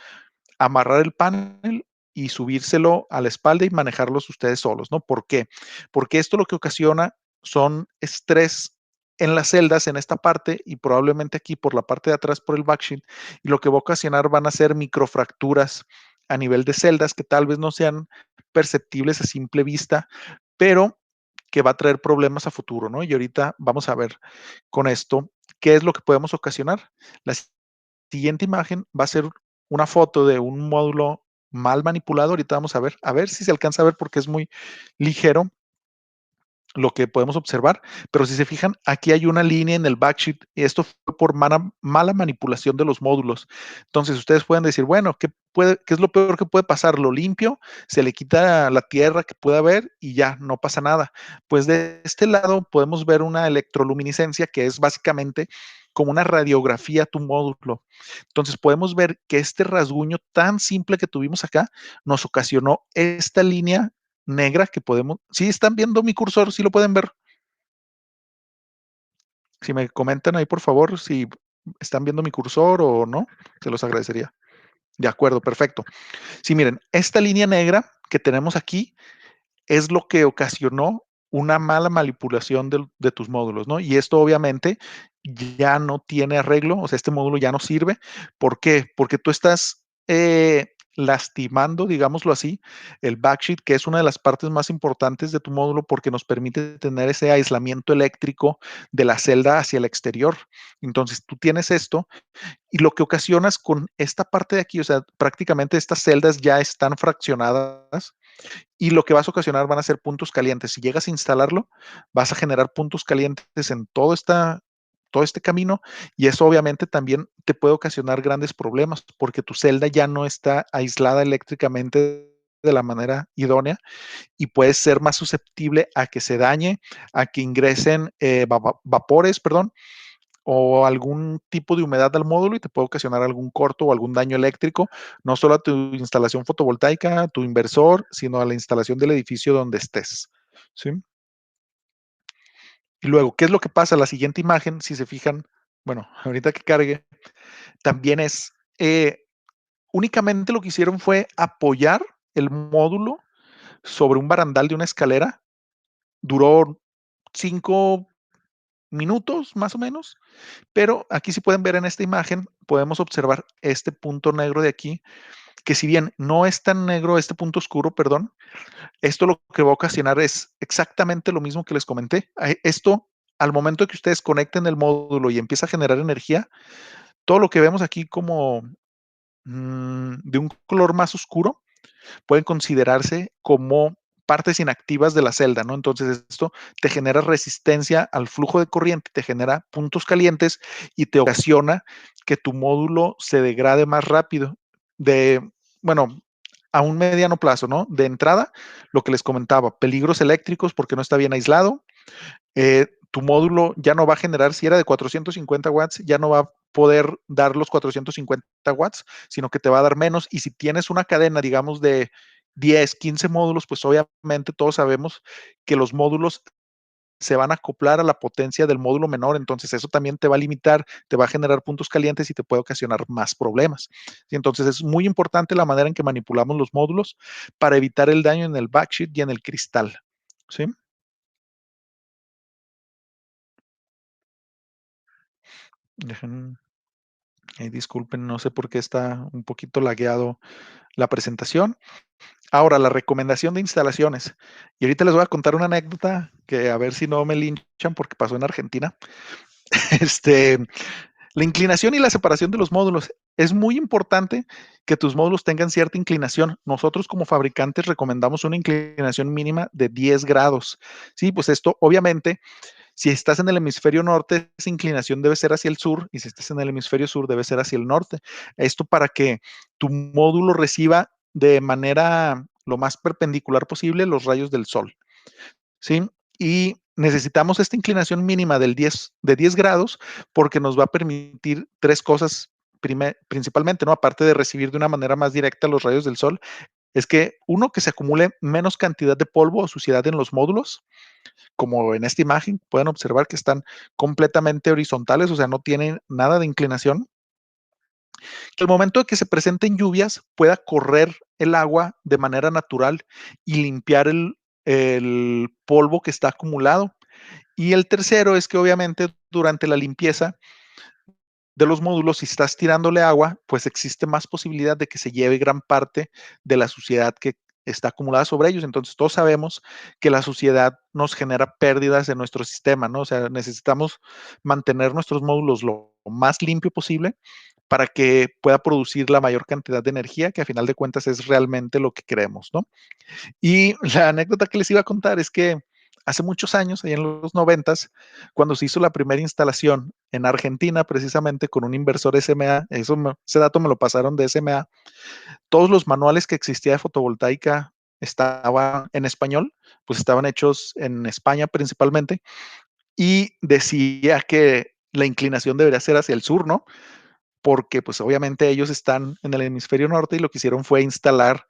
Speaker 3: amarrar el panel y subírselo a la espalda y manejarlos ustedes solos, ¿no? ¿Por qué? Porque esto lo que ocasiona son estrés en las celdas en esta parte y probablemente aquí por la parte de atrás por el backsheet y lo que va a ocasionar van a ser microfracturas a nivel de celdas que tal vez no sean perceptibles a simple vista, pero que va a traer problemas a futuro, ¿no? Y ahorita vamos a ver con esto qué es lo que podemos ocasionar. La siguiente imagen va a ser una foto de un módulo mal manipulado. Ahorita vamos a ver si se alcanza a ver porque es muy ligero lo que podemos observar, pero si se fijan, aquí hay una línea en el backsheet y esto fue por mala manipulación de los módulos. Entonces ustedes pueden decir, bueno, ¿qué es lo peor que puede pasar? Lo limpio, se le quita la tierra que pueda haber y ya, no pasa nada. Pues de este lado podemos ver una electroluminiscencia que es básicamente como una radiografía a tu módulo. Entonces podemos ver que este rasguño tan simple que tuvimos acá nos ocasionó esta línea negra que podemos. ¿Sí están viendo mi cursor? ¿Sí lo pueden ver? Si me comentan ahí, por favor, si están viendo mi cursor o no, se los agradecería. De acuerdo, perfecto. Sí, miren, esta línea negra que tenemos aquí es lo que ocasionó una mala manipulación de tus módulos, ¿no? Y esto obviamente ya no tiene arreglo, o sea, este módulo ya no sirve. ¿Por qué? Porque tú estás lastimando, digámoslo así, el backsheet, que es una de las partes más importantes de tu módulo porque nos permite tener ese aislamiento eléctrico de la celda hacia el exterior. Entonces, tú tienes esto y lo que ocasionas con esta parte de aquí, o sea, prácticamente estas celdas ya están fraccionadas y lo que vas a ocasionar van a ser puntos calientes. Si llegas a instalarlo, vas a generar puntos calientes en todo este camino y eso obviamente también te puede ocasionar grandes problemas porque tu celda ya no está aislada eléctricamente de la manera idónea y puede ser más susceptible a que se dañe, a que ingresen vapores, perdón, o algún tipo de humedad al módulo y te puede ocasionar algún corto o algún daño eléctrico, no solo a tu instalación fotovoltaica, a tu inversor, sino a la instalación del edificio donde estés. ¿Sí? Y luego, ¿qué es lo que pasa? La siguiente imagen, si se fijan, bueno, ahorita que cargue, también es, únicamente lo que hicieron fue apoyar el módulo sobre un barandal de una escalera. Duró 5 minutos más o menos. Pero aquí si pueden ver en esta imagen, podemos observar este punto negro de aquí, que si bien no es tan negro, este punto oscuro, perdón, esto lo que va a ocasionar es exactamente lo mismo que les comenté. Esto, al momento que ustedes conecten el módulo y empieza a generar energía, todo lo que vemos aquí como de un color más oscuro, pueden considerarse como partes inactivas de la celda, ¿no? Entonces esto te genera resistencia al flujo de corriente, te genera puntos calientes y te ocasiona que tu módulo se degrade más rápido. Bueno, a un mediano plazo, ¿no? De entrada, lo que les comentaba, peligros eléctricos porque no está bien aislado, tu módulo ya no va a generar, si era de 450 watts, ya no va a poder dar los 450 watts, sino que te va a dar menos. Y si tienes una cadena, digamos, de 10, 15 módulos, pues obviamente todos sabemos que los módulos se van a acoplar a la potencia del módulo menor, entonces eso también te va a limitar, te va a generar puntos calientes y te puede ocasionar más problemas. Y entonces es muy importante la manera en que manipulamos los módulos para evitar el daño en el backsheet y en el cristal. ¿Sí? Dejen, disculpen, no sé por qué está un poquito lagueado la presentación. Ahora, la recomendación de instalaciones. Y ahorita les voy a contar una anécdota que a ver si no me linchan porque pasó en Argentina. Este, la inclinación y la separación de los módulos. Es muy importante que tus módulos tengan cierta inclinación. Nosotros como fabricantes recomendamos una inclinación mínima de 10 grados. Sí, pues esto obviamente Si estás en el hemisferio norte, esa inclinación debe ser hacia el sur, y si estás en el hemisferio sur, debe ser hacia el norte. Esto para que tu módulo reciba de manera lo más perpendicular posible los rayos del sol, ¿sí? Y necesitamos esta inclinación mínima de 10 grados porque nos va a permitir tres cosas principalmente, ¿no? Aparte de recibir de una manera más directa los rayos del sol, es que uno, que se acumule menos cantidad de polvo o suciedad en los módulos, como en esta imagen pueden observar que están completamente horizontales, o sea, no tienen nada de inclinación. Que al momento de que se presenten lluvias pueda correr el agua de manera natural y limpiar el polvo que está acumulado. Y el tercero es que obviamente durante la limpieza de los módulos, si estás tirándole agua, pues existe más posibilidad de que se lleve gran parte de la suciedad que está acumulada sobre ellos. Entonces, todos sabemos que la suciedad nos genera pérdidas en nuestro sistema, ¿no? O sea, necesitamos mantener nuestros módulos lo más limpio posible para que pueda producir la mayor cantidad de energía, que a final de cuentas es realmente lo que queremos, ¿no? Y la anécdota que les iba a contar es que hace muchos años, ahí en los 90s, cuando se hizo la primera instalación en Argentina, precisamente con un inversor SMA, ese dato me lo pasaron de SMA, todos los manuales que existía de fotovoltaica estaban en español, pues estaban hechos en España principalmente, y decía que la inclinación debería ser hacia el sur, ¿no? Porque pues obviamente ellos están en el hemisferio norte y lo que hicieron fue instalar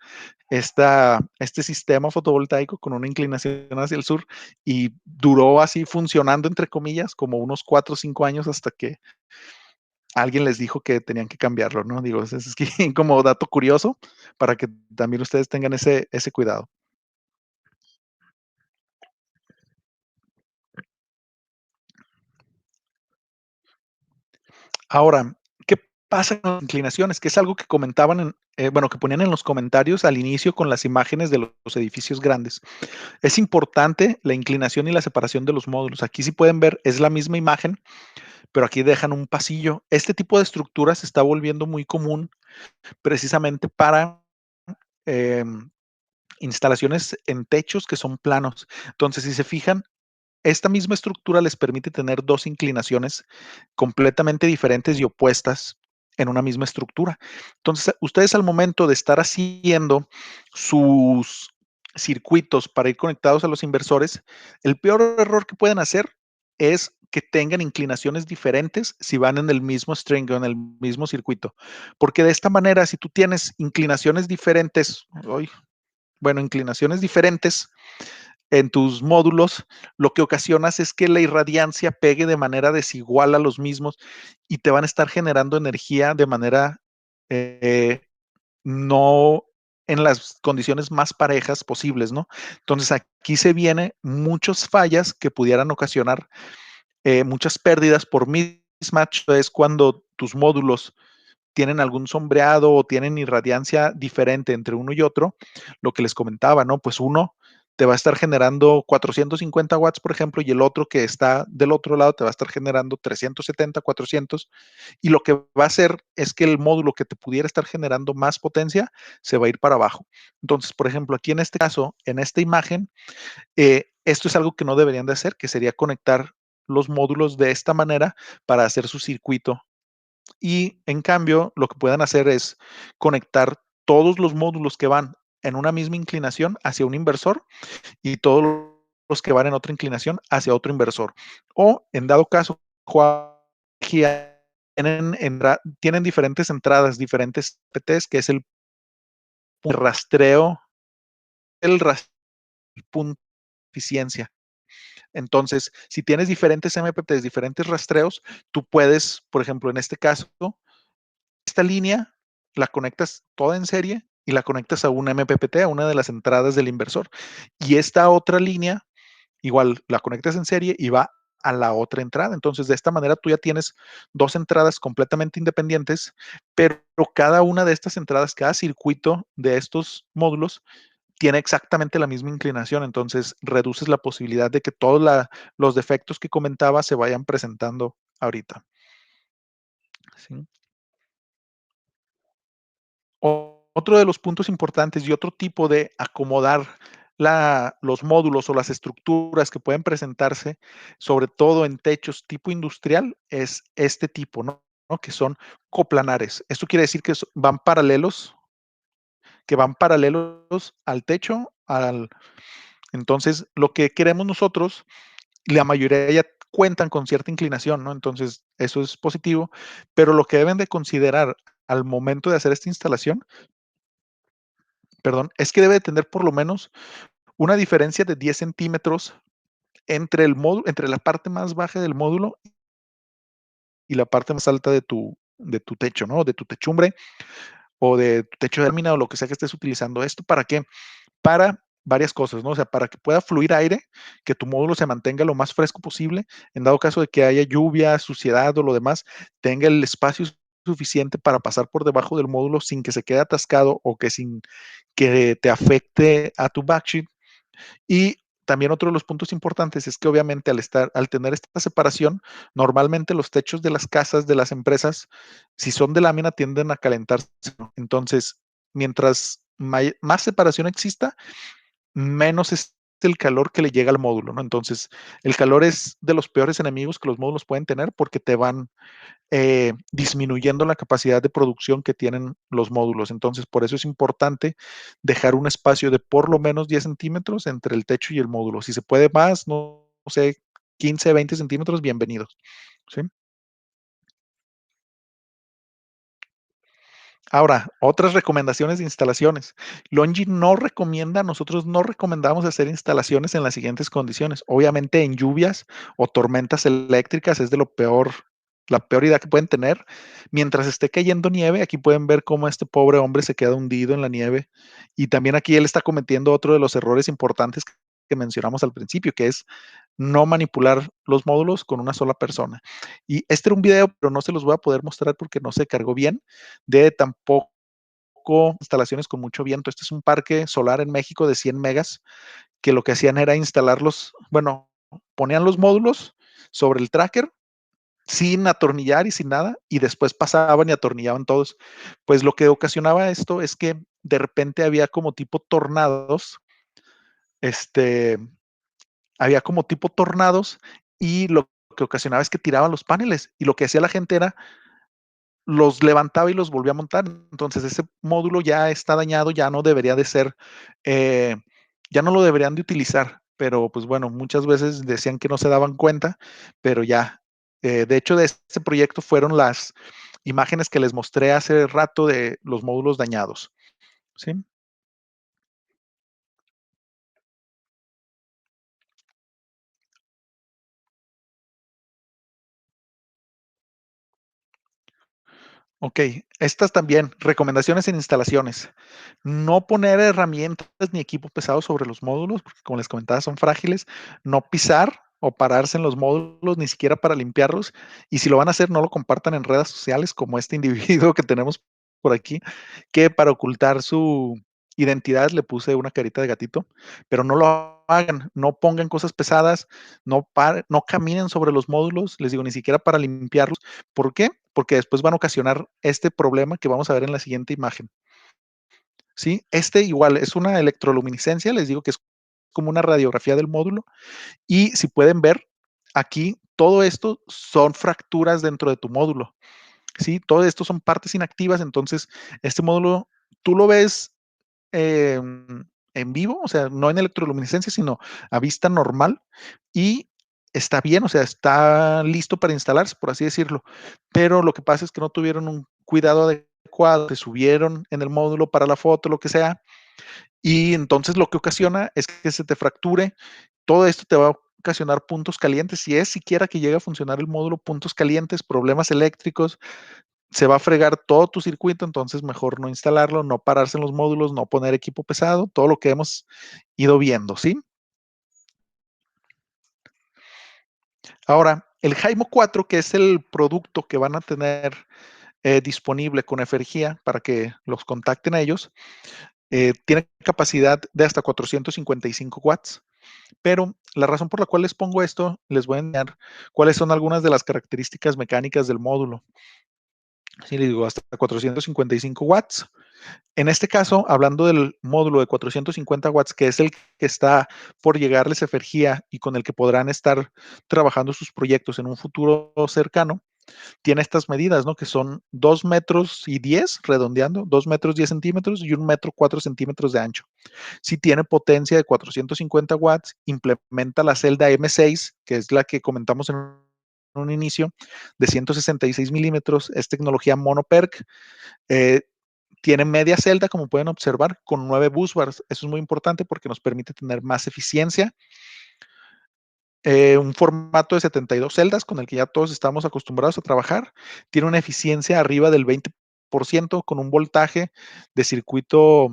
Speaker 3: este sistema fotovoltaico con una inclinación hacia el sur y duró así funcionando, entre comillas, como unos 4 o 5 años hasta que alguien les dijo que tenían que cambiarlo, ¿no? Digo, es que como dato curioso para que también ustedes tengan ese cuidado. Ahora, ¿qué pasa con las inclinaciones? Que es algo que comentaban, bueno, que ponían en los comentarios al inicio con las imágenes de los edificios grandes. Es importante la inclinación y la separación de los módulos. Aquí si pueden ver, es la misma imagen, pero aquí dejan un pasillo. Este tipo de estructura se está volviendo muy común precisamente para eh, instalaciones en techos que son planos. Entonces, si se fijan, esta misma estructura les permite tener dos inclinaciones completamente diferentes y opuestas en una misma estructura. Entonces, ustedes al momento de estar haciendo sus circuitos para ir conectados a los inversores, el peor error que pueden hacer es que tengan inclinaciones diferentes si van en el mismo string o en el mismo circuito. Porque de esta manera, si tú tienes inclinaciones diferentes, inclinaciones diferentes en tus módulos, lo que ocasionas es que la irradiancia pegue de manera desigual a los mismos y te van a estar generando energía de manera eh, no en las condiciones más parejas posibles, ¿no? Entonces aquí se vienen muchas fallas que pudieran ocasionar muchas pérdidas por mismatch, es cuando tus módulos tienen algún sombreado o tienen irradiancia diferente entre uno y otro, lo que les comentaba, ¿no? Pues uno te va a estar generando 450 watts, por ejemplo, y el otro que está del otro lado te va a estar generando 370, 400, y lo que va a hacer es que el módulo que te pudiera estar generando más potencia se va a ir para abajo. Entonces, por ejemplo, aquí en este caso, en esta imagen, esto es algo que no deberían de hacer, que sería conectar los módulos de esta manera para hacer su circuito. Y en cambio, lo que puedan hacer es conectar todos los módulos que van en una misma inclinación hacia un inversor y todos los que van en otra inclinación hacia otro inversor. O en dado caso, tienen diferentes entradas, diferentes PTs, que es el rastreo, el rastreo, el punto de eficiencia. Entonces, si tienes diferentes MPTs, diferentes rastreos, tú puedes, por ejemplo, en este caso, esta línea la conectas toda en serie y la conectas a un MPPT, a una de las entradas del inversor. Y esta otra línea, igual la conectas en serie y va a la otra entrada. Entonces, de esta manera tú ya tienes dos entradas completamente independientes, pero cada una de estas entradas, cada circuito de estos módulos tiene exactamente la misma inclinación, entonces reduces la posibilidad de que todos los defectos que comentaba se vayan presentando ahorita. ¿Sí? Otro de los puntos importantes y otro tipo de acomodar los módulos o las estructuras que pueden presentarse, sobre todo en techos tipo industrial, es este tipo, ¿no? Que son coplanares. Esto quiere decir que van paralelos al techo. Entonces, lo que queremos nosotros, la mayoría ya cuentan con cierta inclinación, ¿no? Entonces, eso es positivo, pero lo que deben de considerar al momento de hacer esta instalación, perdón, es que debe de tener por lo menos una diferencia de 10 centímetros entre entre la parte más baja del módulo y la parte más alta de tu techo, ¿no? De tu techumbre o de tu techo de lámina o lo que sea que estés utilizando. ¿Esto para qué? Para varias cosas, ¿no? O sea, para que pueda fluir aire, que tu módulo se mantenga lo más fresco posible, en dado caso de que haya lluvia, suciedad o lo demás, tenga el espacio suficiente para pasar por debajo del módulo sin que se quede atascado o que sin que te afecte a tu backsheet. Y también otro de los puntos importantes es que obviamente al tener esta separación, normalmente los techos de las casas, de las empresas, si son de lámina, tienden a calentarse, ¿no? Entonces, mientras más separación exista, menos es el calor que le llega al módulo, ¿no? Entonces, el calor es de los peores enemigos que los módulos pueden tener porque te van disminuyendo la capacidad de producción que tienen los módulos. Entonces, por eso es importante dejar un espacio de por lo menos 10 centímetros entre el techo y el módulo. Si se puede más, no sé, 15, 20 centímetros, bienvenidos. ¿Sí? Ahora, otras recomendaciones de instalaciones. Longi no recomienda, nosotros no recomendamos hacer instalaciones en las siguientes condiciones. Obviamente en lluvias o tormentas eléctricas es de lo peor, la peor idea que pueden tener. Mientras esté cayendo nieve, aquí pueden ver cómo este pobre hombre se queda hundido en la nieve. Y también aquí él está cometiendo otro de los errores importantes que mencionamos al principio, que es no manipular los módulos con una sola persona. Y este era un video, pero no se los voy a poder mostrar porque no se cargó bien de tampoco instalaciones con mucho viento. Este es un parque solar en México de 100 megas que lo que hacían era instalarlos, bueno, ponían los módulos sobre el tracker sin atornillar y sin nada, y después pasaban y atornillaban todos. Pues lo que ocasionaba esto es que de repente había como tipo tornados, este, había como tipo tornados y lo que ocasionaba es que tiraban los paneles y lo que hacía la gente era los levantaba y los volvía a montar. Entonces ese módulo ya está dañado, ya no debería de ser, eh, ya no lo deberían de utilizar. Pero pues bueno, muchas veces decían que no se daban cuenta, pero ya. De hecho, de este proyecto fueron las imágenes que les mostré hace rato de los módulos dañados. ¿Sí? Ok, estas también, recomendaciones en instalaciones. No poner herramientas ni equipo pesado sobre los módulos, porque como les comentaba, son frágiles. No pisar o pararse en los módulos, ni siquiera para limpiarlos. Y si lo van a hacer, no lo compartan en redes sociales, como este individuo que tenemos por aquí, que para ocultar su identidad le puse una carita de gatito, pero no lo hagan, no pongan cosas pesadas, no caminen sobre los módulos, les digo, ni siquiera para limpiarlos. ¿Por qué? Porque después van a ocasionar este problema que vamos a ver en la siguiente imagen. ¿Sí? Este igual es una electroluminiscencia, les digo que es como una radiografía del módulo y si pueden ver aquí, todo esto son fracturas dentro de tu módulo. ¿Sí? Todo esto son partes inactivas, entonces este módulo tú lo ves eh, en vivo, o sea, no en electroluminiscencia, sino a vista normal y está bien, o sea, está listo para instalarse, por así decirlo. Pero lo que pasa es que no tuvieron un cuidado adecuado, se subieron en el módulo para la foto, lo que sea, y entonces lo que ocasiona es que se te fracture. Todo esto te va a ocasionar puntos calientes, si es siquiera que llegue a funcionar el módulo, puntos calientes, problemas eléctricos, se va a fregar todo tu circuito, entonces mejor no instalarlo, no pararse en los módulos, no poner equipo pesado, todo lo que hemos ido viendo, ¿sí? Ahora, el Jaimo 4, que es el producto que van a tener disponible con Efergía para que los contacten a ellos, tiene capacidad de hasta 455 watts. Pero la razón por la cual les pongo esto, les voy a enseñar cuáles son algunas de las características mecánicas del módulo. Sí, le digo, hasta 455 watts. En este caso, hablando del módulo de 450 watts, que es el que está por llegarles energía y con el que podrán estar trabajando sus proyectos en un futuro cercano, tiene estas medidas, ¿no? Que son 2 metros y 10, redondeando, 2 metros 10 centímetros y 1 metro 4 centímetros de ancho. Si tiene potencia de 450 watts, implementa la celda M6, que es la que comentamos en un inicio, de 166 milímetros, es tecnología monoperc. Tiene media celda, como pueden observar, con 9 bus bars. Eso es muy importante porque nos permite tener más eficiencia. Un formato de 72 celdas con el que ya todos estamos acostumbrados a trabajar. Tiene una eficiencia arriba del 20% con un voltaje de circuito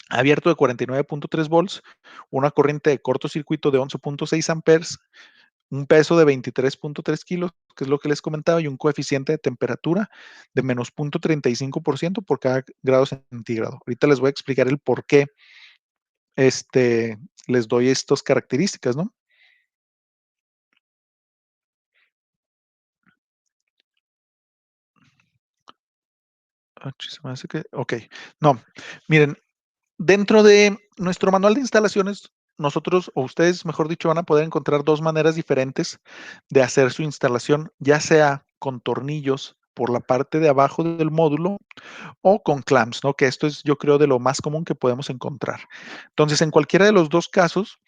Speaker 3: abierto de 49.3 volts, una corriente de cortocircuito de 11.6 amperes, un peso de 23.3 kilos, que es lo que les comentaba, y un coeficiente de temperatura de menos 0.35% por cada grado centígrado. Ahorita les voy a explicar el por qué les doy estas características, ¿no? Se me hace que, ok, no, miren, dentro de nuestro manual de instalaciones, nosotros, o ustedes, mejor dicho, van a poder encontrar dos maneras diferentes de hacer su instalación, ya sea con tornillos por la parte de abajo del módulo o con clamps, ¿no? Que esto es, yo creo, de lo más común que podemos encontrar. Entonces, en cualquiera de los dos casos,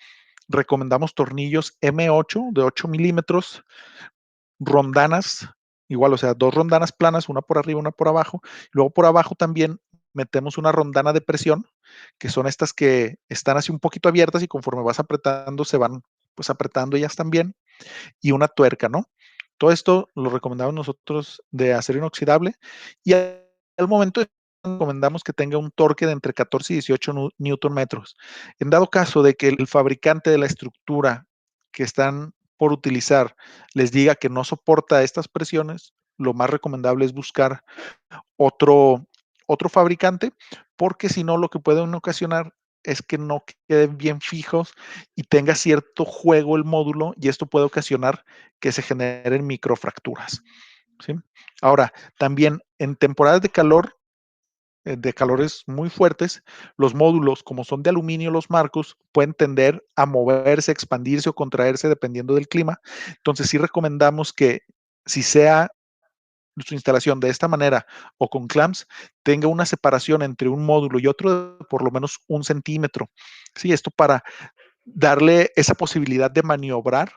Speaker 3: recomendamos tornillos M8 de 8 milímetros, rondanas, igual, o sea, dos rondanas planas, una por arriba, una por abajo. Luego por abajo también metemos una rondana de presión, que son estas que están así un poquito abiertas y conforme vas apretando se van pues apretando ellas también, y una tuerca, ¿no? Todo esto lo recomendamos nosotros de acero inoxidable y al momento recomendamos que tenga un torque de entre 14 y 18 newton metros. En dado caso de que el fabricante de la estructura que están por utilizar les diga que no soporta estas presiones, lo más recomendable es buscar otro, otro fabricante, porque si no lo que pueden ocasionar es que no queden bien fijos y tenga cierto juego el módulo y esto puede ocasionar que se generen microfracturas. ¿Sí? Ahora, también en temporadas de calores muy fuertes, los módulos, como son de aluminio los marcos, pueden tender a moverse, expandirse o contraerse dependiendo del clima. Entonces sí recomendamos que si sea su instalación de esta manera o con clamps, tenga una separación entre un módulo y otro de por lo menos 1 centímetro. Sí, esto para darle esa posibilidad de maniobrar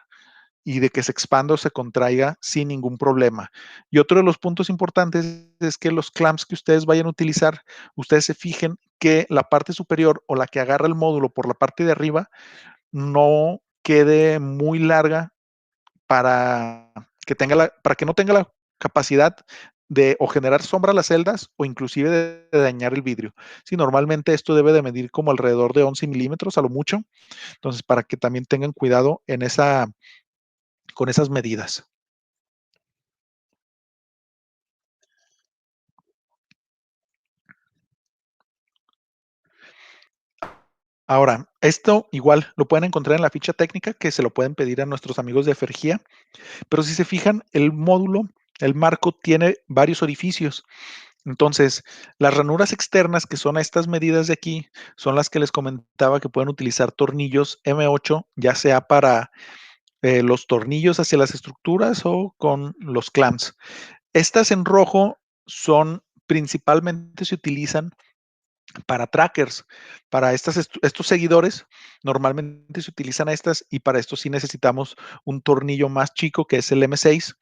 Speaker 3: y de que se expanda o se contraiga sin ningún problema. Y otro de los puntos importantes es que los clamps que ustedes vayan a utilizar, ustedes se fijen que la parte superior o la que agarra el módulo por la parte de arriba no quede muy larga para para que no tenga la capacidad de o generar sombra a las celdas o inclusive de dañar el vidrio. Sí, normalmente esto debe de medir como alrededor de 11 milímetros a lo mucho. Entonces, para que también tengan cuidado con esas medidas. Ahora, esto igual lo pueden encontrar en la ficha técnica que se lo pueden pedir a nuestros amigos de Fergía, pero si se fijan, el módulo, el marco tiene varios orificios. Entonces, las ranuras externas, que son estas medidas de aquí, son las que les comentaba que pueden utilizar tornillos M8, ya sea para los tornillos hacia las estructuras o con los clamps. Estas en rojo son principalmente se utilizan para trackers, para estos seguidores, normalmente se utilizan estas y para esto sí necesitamos un tornillo más chico que es el M6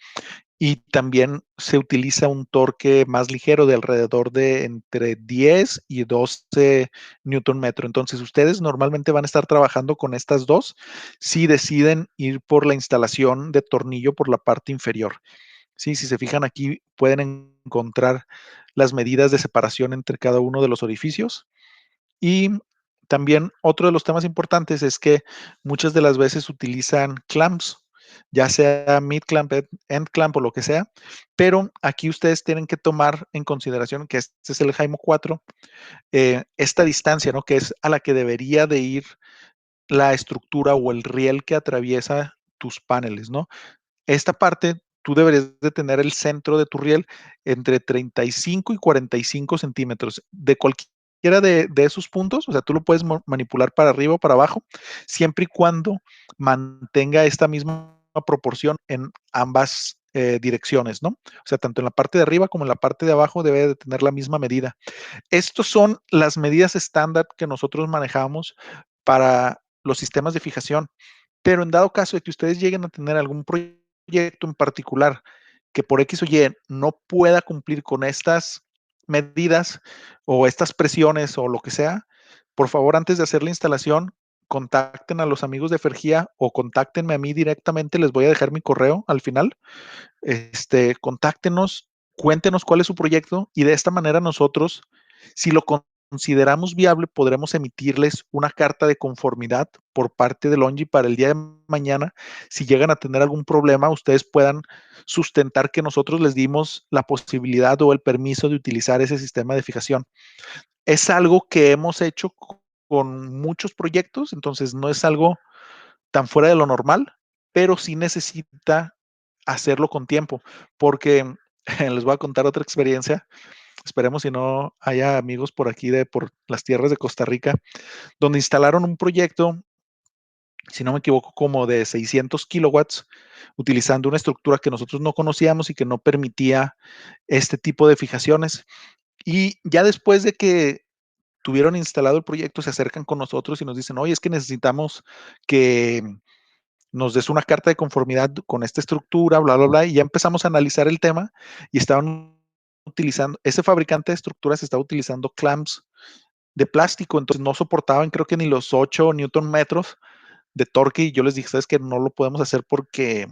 Speaker 3: y también se utiliza un torque más ligero de alrededor de entre 10 y 12 newton metro. Entonces ustedes normalmente van a estar trabajando con estas dos si deciden ir por la instalación de tornillo por la parte inferior. Sí, si se fijan aquí pueden encontrar las medidas de separación entre cada uno de los orificios. Y también otro de los temas importantes es que muchas de las veces utilizan clamps, ya sea mid clamp, end clamp o lo que sea, pero aquí ustedes tienen que tomar en consideración que este es el HIMO 4, esta distancia, ¿no? Que es a la que debería de ir la estructura o el riel que atraviesa tus paneles, ¿no? Esta parte tú deberías de tener el centro de tu riel entre 35 y 45 centímetros. De cualquiera de esos puntos, o sea, tú lo puedes manipular para arriba o para abajo, siempre y cuando mantenga esta misma proporción en ambas direcciones, ¿no? O sea, tanto en la parte de arriba como en la parte de abajo debe de tener la misma medida. Estas son las medidas estándar que nosotros manejamos para los sistemas de fijación, pero en dado caso de que ustedes lleguen a tener algún proyecto en particular que por X o Y no pueda cumplir con estas medidas o estas presiones o lo que sea, por favor, antes de hacer la instalación, contacten a los amigos de Fergia o contáctenme a mí directamente, les voy a dejar mi correo al final. Contáctenos, cuéntenos cuál es su proyecto y de esta manera nosotros, si lo consideramos viable, podremos emitirles una carta de conformidad por parte de Longi para el día de mañana. Si llegan a tener algún problema, ustedes puedan sustentar que nosotros les dimos la posibilidad o el permiso de utilizar ese sistema de fijación. Es algo que hemos hecho con muchos proyectos, entonces no es algo tan fuera de lo normal, pero sí necesita hacerlo con tiempo, porque les voy a contar otra experiencia. Esperemos si no haya amigos por aquí por las tierras de Costa Rica, donde instalaron un proyecto, si no me equivoco, como de 600 kilowatts, utilizando una estructura que nosotros no conocíamos y que no permitía este tipo de fijaciones. Y ya después de que tuvieron instalado el proyecto, se acercan con nosotros y nos dicen, oye, es que necesitamos que nos des una carta de conformidad con esta estructura, bla, bla, bla, y ya empezamos a analizar el tema y estaban utilizando, ese fabricante de estructuras estaba utilizando clamps de plástico, entonces no soportaban creo que ni los 8 newton metros de torque y yo les dije, sabes que no lo podemos hacer porque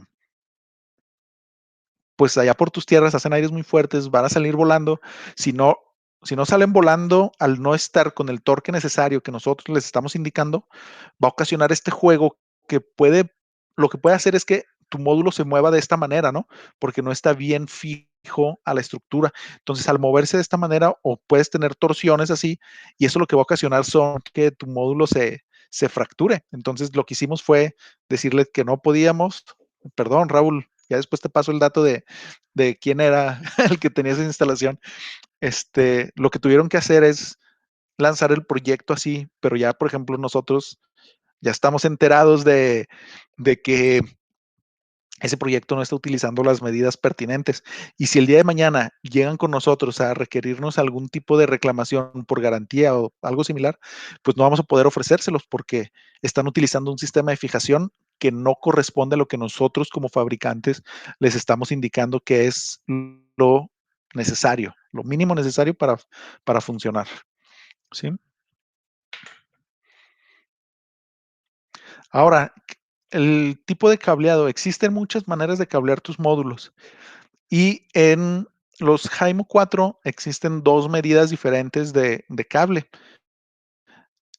Speaker 3: pues allá por tus tierras hacen aires muy fuertes, van a salir volando, si no, si no salen volando al no estar con el torque necesario que nosotros les estamos indicando, va a ocasionar este juego que lo que puede hacer es que tu módulo se mueva de esta manera, ¿no? Porque no está bien fijo a la estructura. Entonces, al moverse de esta manera, o puedes tener torsiones así, y eso lo que va a ocasionar son que tu módulo se fracture. Entonces, lo que hicimos fue decirle que no podíamos, perdón, Raúl, ya después te paso el dato de quién era el que tenía esa instalación. Lo que tuvieron que hacer es lanzar el proyecto así, pero ya, por ejemplo, nosotros ya estamos enterados de que ese proyecto no está utilizando las medidas pertinentes. Y si el día de mañana llegan con nosotros a requerirnos algún tipo de reclamación por garantía o algo similar, pues no vamos a poder ofrecérselos porque están utilizando un sistema de fijación que no corresponde a lo que nosotros como fabricantes les estamos indicando que es lo necesario, lo mínimo necesario para funcionar. ¿Sí? Ahora, el tipo de cableado, existen muchas maneras de cablear tus módulos y en los Haimo 4 existen dos medidas diferentes de cable.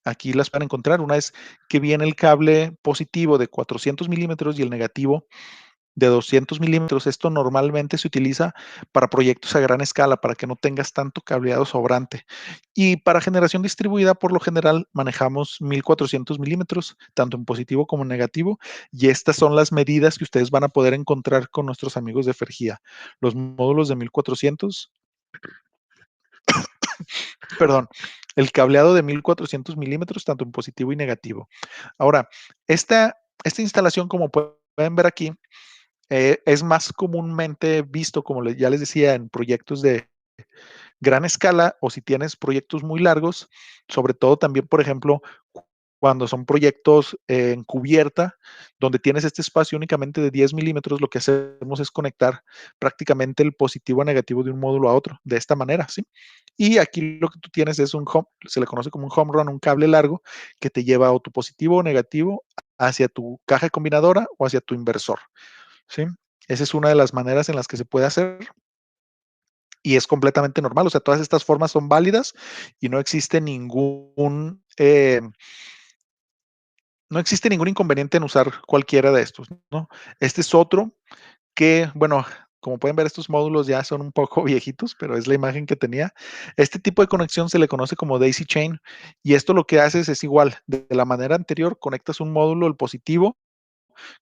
Speaker 3: Aquí las van a encontrar. Una es que viene el cable positivo de 400 milímetros y el negativo de 200 milímetros. Esto normalmente se utiliza para proyectos a gran escala, para que no tengas tanto cableado sobrante. Y para generación distribuida, por lo general, manejamos 1400 milímetros, tanto en positivo como en negativo. Y estas son las medidas que ustedes van a poder encontrar con nuestros amigos de Fergia. Los módulos de 1400, perdón, el cableado de 1400 milímetros, tanto en positivo y negativo. Ahora, esta instalación, como pueden ver aquí, es más comúnmente visto, como ya les decía, en proyectos de gran escala o si tienes proyectos muy largos, sobre todo también, por ejemplo, cuando son proyectos en cubierta, donde tienes este espacio únicamente de 10 milímetros, lo que hacemos es conectar prácticamente el positivo a negativo de un módulo a otro, de esta manera, ¿sí? Y aquí lo que tú tienes es se le conoce como un home run, un cable largo que te lleva o tu positivo o negativo hacia tu caja combinadora o hacia tu inversor, ¿sí? Esa es una de las maneras en las que se puede hacer y es completamente normal. O sea, todas estas formas son válidas y no existe ningún inconveniente en usar cualquiera de estos, ¿no? Este es otro que, bueno, como pueden ver, estos módulos ya son un poco viejitos, pero es la imagen que tenía. Este tipo de conexión se le conoce como daisy chain y esto lo que haces es igual. De la manera anterior, conectas un módulo, el positivo,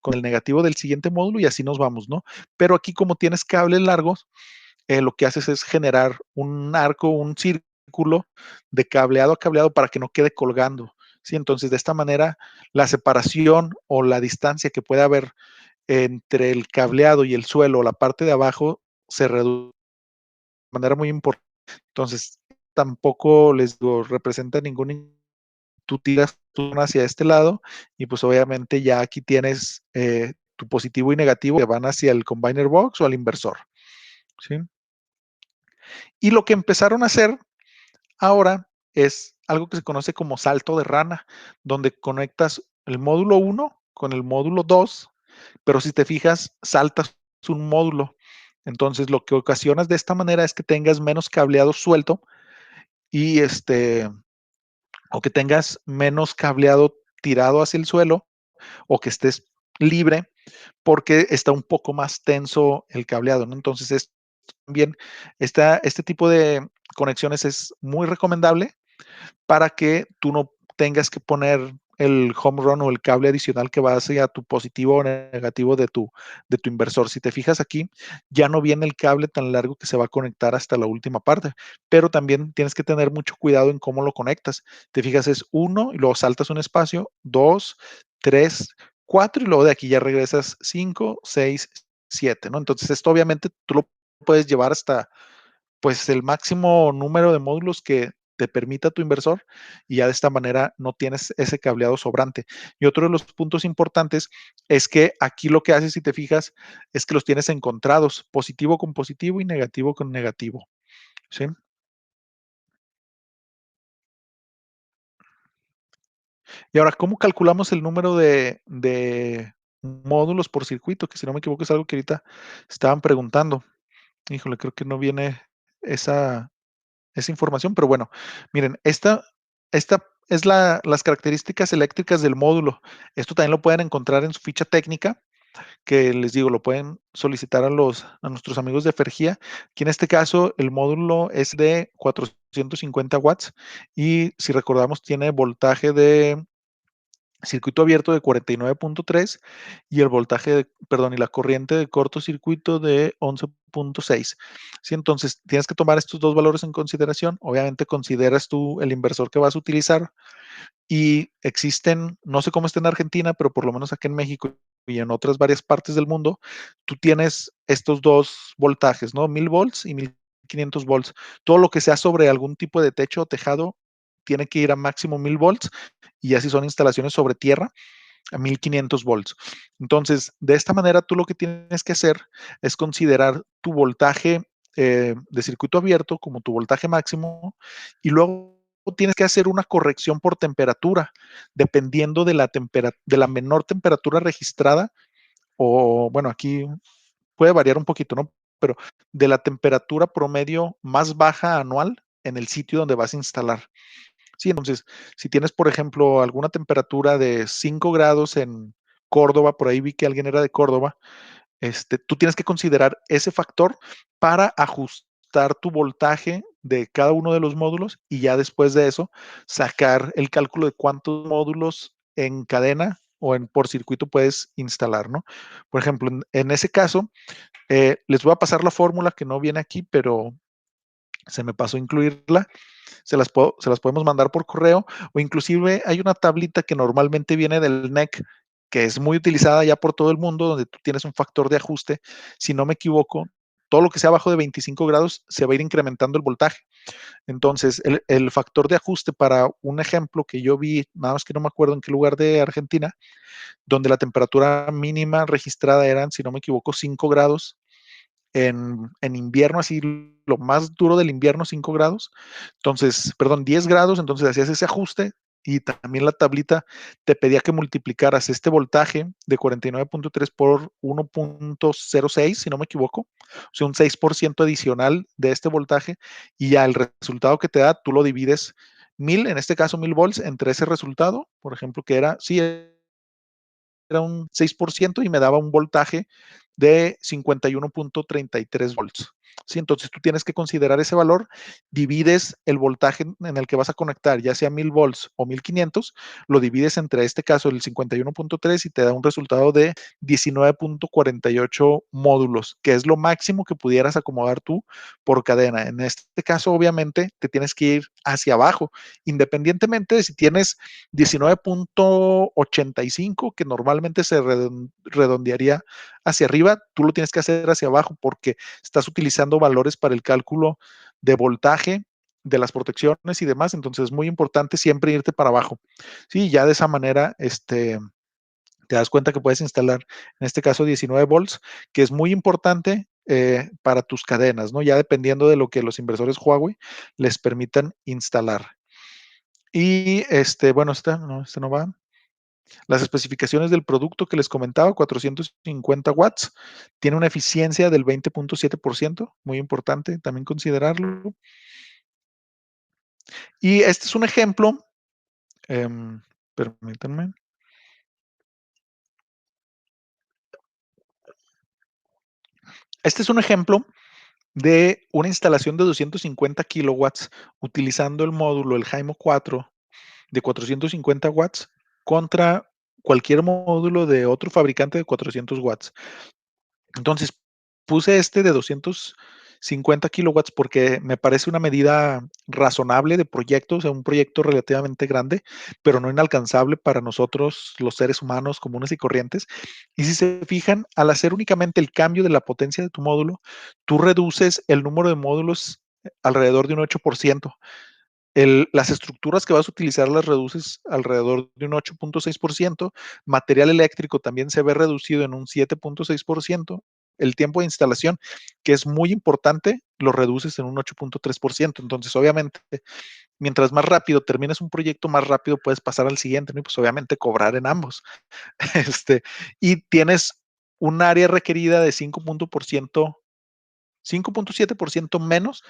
Speaker 3: con el negativo del siguiente módulo y así nos vamos, ¿no? Pero aquí como tienes cables largos, lo que haces es generar un arco, un círculo de cableado a cableado para que no quede colgando, ¿sí? Entonces, de esta manera, la separación o la distancia que puede haber entre el cableado y el suelo o la parte de abajo se reduce de manera muy importante. Entonces, tampoco les digo, representa ningún. Tú tiras hacia este lado y pues obviamente ya aquí tienes tu positivo y negativo que van hacia el combiner box o al inversor, ¿sí? Y lo que empezaron a hacer ahora es algo que se conoce como salto de rana, donde conectas el módulo 1 con el módulo 2, pero si te fijas, saltas un módulo. Entonces, lo que ocasionas de esta manera es que tengas menos cableado suelto y o que tengas menos cableado tirado hacia el suelo o que estés libre porque está un poco más tenso el cableado, ¿no? Entonces, también este tipo de conexiones es muy recomendable para que tú no tengas que poner el home run o el cable adicional que va hacia tu positivo o negativo de tu inversor. Si te fijas aquí, ya no viene el cable tan largo que se va a conectar hasta la última parte, pero también tienes que tener mucho cuidado en cómo lo conectas. Te fijas, es 1 y luego saltas un espacio, 2, 3, 4 y luego de aquí ya regresas 5, 6, 7, ¿no? Entonces esto obviamente tú lo puedes llevar hasta pues el máximo número de módulos que te permita tu inversor y ya de esta manera no tienes ese cableado sobrante. Y otro de los puntos importantes es que aquí lo que haces, si te fijas, es que los tienes encontrados, positivo con positivo y negativo con negativo, ¿sí? Y ahora, ¿cómo calculamos el número de módulos por circuito? Que si no me equivoco es algo que ahorita estaban preguntando. Híjole, creo que no viene esa información, pero bueno, miren, esta es las características eléctricas del módulo. Esto también lo pueden encontrar en su ficha técnica, que les digo, lo pueden solicitar a nuestros amigos de Fergia. Aquí en este caso, el módulo es de 450 watts y si recordamos, tiene voltaje de circuito abierto de 49.3 y el voltaje, perdón, y la corriente de cortocircuito de 11.6. Sí, entonces tienes que tomar estos dos valores en consideración. Obviamente consideras tú el inversor que vas a utilizar y existen, no sé cómo está en Argentina, pero por lo menos aquí en México y en otras varias partes del mundo, tú tienes estos dos voltajes, ¿no? 1000 volts y 1500 volts. Todo lo que sea sobre algún tipo de techo o tejado tiene que ir a máximo 1000 volts y ya si son instalaciones sobre tierra, a 1500 volts. Entonces, de esta manera, tú lo que tienes que hacer es considerar tu voltaje de circuito abierto como tu voltaje máximo y luego tienes que hacer una corrección por temperatura, dependiendo de de la menor temperatura registrada, o bueno, aquí puede variar un poquito, ¿no? Pero de la temperatura promedio más baja anual en el sitio donde vas a instalar. Sí, entonces, si tienes, por ejemplo, alguna temperatura de 5 grados en Córdoba, por ahí vi que alguien era de Córdoba, tú tienes que considerar ese factor para ajustar tu voltaje de cada uno de los módulos y ya después de eso sacar el cálculo de cuántos módulos en cadena o por circuito puedes instalar, ¿no? Por ejemplo, en ese caso, les voy a pasar la fórmula que no viene aquí, pero se me pasó incluirla. Se las podemos mandar por correo o inclusive hay una tablita que normalmente viene del NEC que es muy utilizada ya por todo el mundo, donde tú tienes un factor de ajuste. Si no me equivoco, todo lo que sea abajo de 25 grados se va a ir incrementando el voltaje. Entonces, el factor de ajuste para un ejemplo que yo vi, nada más que no me acuerdo en qué lugar de Argentina, donde la temperatura mínima registrada eran, si no me equivoco, 5 grados en invierno, así lo más duro del invierno, 5 grados. Entonces, perdón, 10 grados, entonces hacías ese ajuste y también la tablita te pedía que multiplicaras este voltaje de 49.3 por 1.06, si no me equivoco, o sea, un 6% adicional de este voltaje y ya el resultado que te da, tú lo divides 1000, en este caso 1000 volts, entre ese resultado, por ejemplo, que era, sí, era un 6% y me daba un voltaje de 51.33 volts. ¿sí? Entonces tú tienes que considerar ese valor, divides el voltaje en el que vas a conectar, ya sea 1000 volts o 1500, lo divides entre este caso el 51.3 y te da un resultado de 19.48 módulos, que es lo máximo que pudieras acomodar tú por cadena. En este caso, obviamente, te tienes que ir hacia abajo, independientemente de si tienes 19.85, que normalmente se redondearía hacia arriba, tú lo tienes que hacer hacia abajo porque estás utilizando valores para el cálculo de voltaje, de las protecciones y demás, entonces es muy importante siempre irte para abajo. Sí, ya de esa manera, te das cuenta que puedes instalar, en este caso, 19 volts, que es muy importante para tus cadenas, ¿no? Ya dependiendo de lo que los inversores Huawei les permitan instalar. Y bueno, este no va. Las especificaciones del producto que les comentaba, 450 watts, tiene una eficiencia del 20.7%, muy importante también considerarlo. Y este es un ejemplo, permítanme. Este es un ejemplo de una instalación de 250 kilowatts utilizando el módulo, el Haimo 4 de 450 watts contra cualquier módulo de otro fabricante de 400 watts. Entonces, puse este de 250 kilowatts porque me parece una medida razonable de proyecto, o sea, un proyecto relativamente grande, pero no inalcanzable para nosotros, los seres humanos comunes y corrientes. Y si se fijan, al hacer únicamente el cambio de la potencia de tu módulo, tú reduces el número de módulos alrededor de un 8%. Las estructuras que vas a utilizar las reduces alrededor de un 8.6%, material eléctrico también se ve reducido en un 7.6%, el tiempo de instalación, que es muy importante, lo reduces en un 8.3%. Entonces, obviamente, mientras más rápido termines un proyecto, más rápido puedes pasar al siguiente, ¿no? Y pues obviamente cobrar en ambos. Y tienes un área requerida de 5.7% menos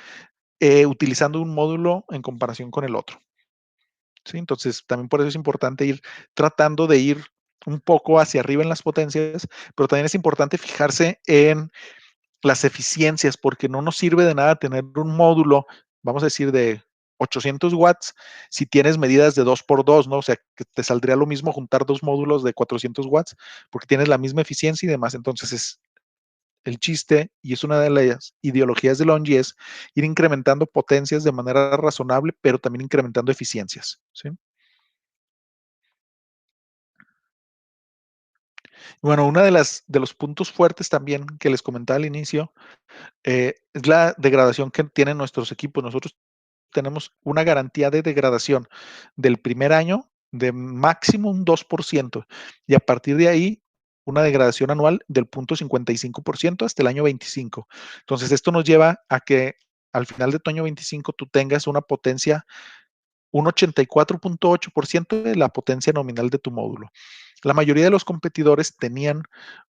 Speaker 3: utilizando un módulo en comparación con el otro. ¿Sí? Entonces, también por eso es importante ir tratando de ir un poco hacia arriba en las potencias, pero también es importante fijarse en las eficiencias, porque no nos sirve de nada tener un módulo, vamos a decir, de 800 watts si tienes medidas de 2 por 2, ¿no? O sea, que te saldría lo mismo juntar dos módulos de 400 watts porque tienes la misma eficiencia y demás. Entonces, es el chiste, y es una de las ideologías de LONGi, es ir incrementando potencias de manera razonable, pero también incrementando eficiencias, ¿sí? Bueno, una de los puntos fuertes también que les comentaba al inicio es la degradación que tienen nuestros equipos. Nosotros tenemos una garantía de degradación del primer año de máximo un 2% y a partir de ahí una degradación anual del 0.55% hasta el año 25. Entonces, esto nos lleva a que al final de tu año 25 tú tengas una potencia, un 84.8% de la potencia nominal de tu módulo. La mayoría de los competidores tenían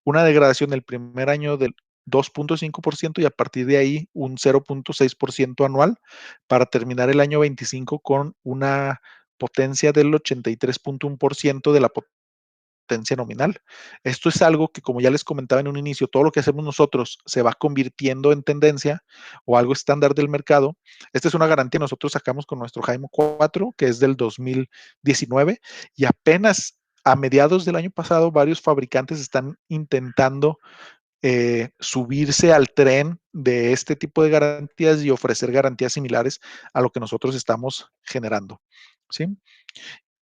Speaker 3: una degradación el primer año del 2.5% y a partir de ahí un 0.6% anual para terminar el año 25 con una potencia del 83.1% de la potencia nominal. Esto es algo que, como ya les comentaba en un inicio, todo lo que hacemos nosotros se va convirtiendo en tendencia o algo estándar del mercado. Esta es una garantía que nosotros sacamos con nuestro Haimo 4, que es del 2019, y apenas a mediados del año pasado varios fabricantes están intentando subirse al tren de este tipo de garantías y ofrecer garantías similares a lo que nosotros estamos generando, ¿sí?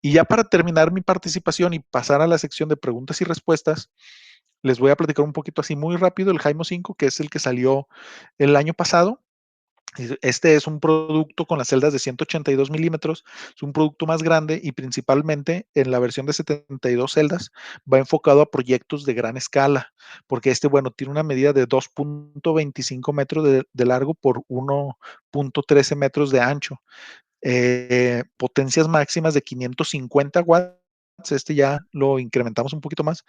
Speaker 3: Y ya para terminar mi participación y pasar a la sección de preguntas y respuestas, les voy a platicar un poquito así muy rápido el Haimo 5, que es el que salió el año pasado. Este es un producto con las celdas de 182 milímetros, es un producto más grande y principalmente en la versión de 72 celdas va enfocado a proyectos de gran escala, porque bueno, tiene una medida de 2.25 metros de largo por 1.13 metros de ancho, potencias máximas de 550 watts, ya lo incrementamos un poquito más,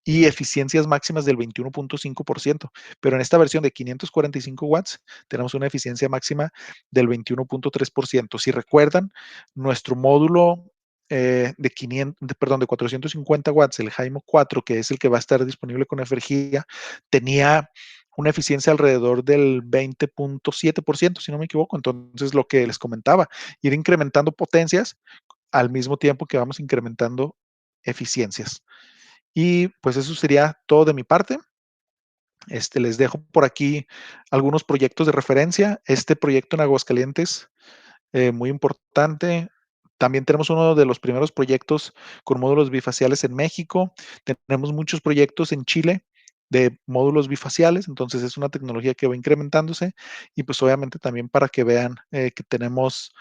Speaker 3: y eficiencias máximas del 21.5%, pero en esta versión de 545 watts tenemos una eficiencia máxima del 21.3%. Si recuerdan, nuestro módulo de 450 watts, el Haimo 4, que es el que va a estar disponible con energía, tenía una eficiencia alrededor del 20.7%, si no me equivoco. Entonces, lo que les comentaba, ir incrementando potencias al mismo tiempo que vamos incrementando eficiencias. Y pues eso sería todo de mi parte. Les dejo por aquí algunos proyectos de referencia. Este proyecto en Aguascalientes, muy importante. También tenemos uno de los primeros proyectos con módulos bifaciales en México. Tenemos muchos proyectos en Chile de módulos bifaciales, entonces es una tecnología que va incrementándose y pues obviamente también para que vean que tenemos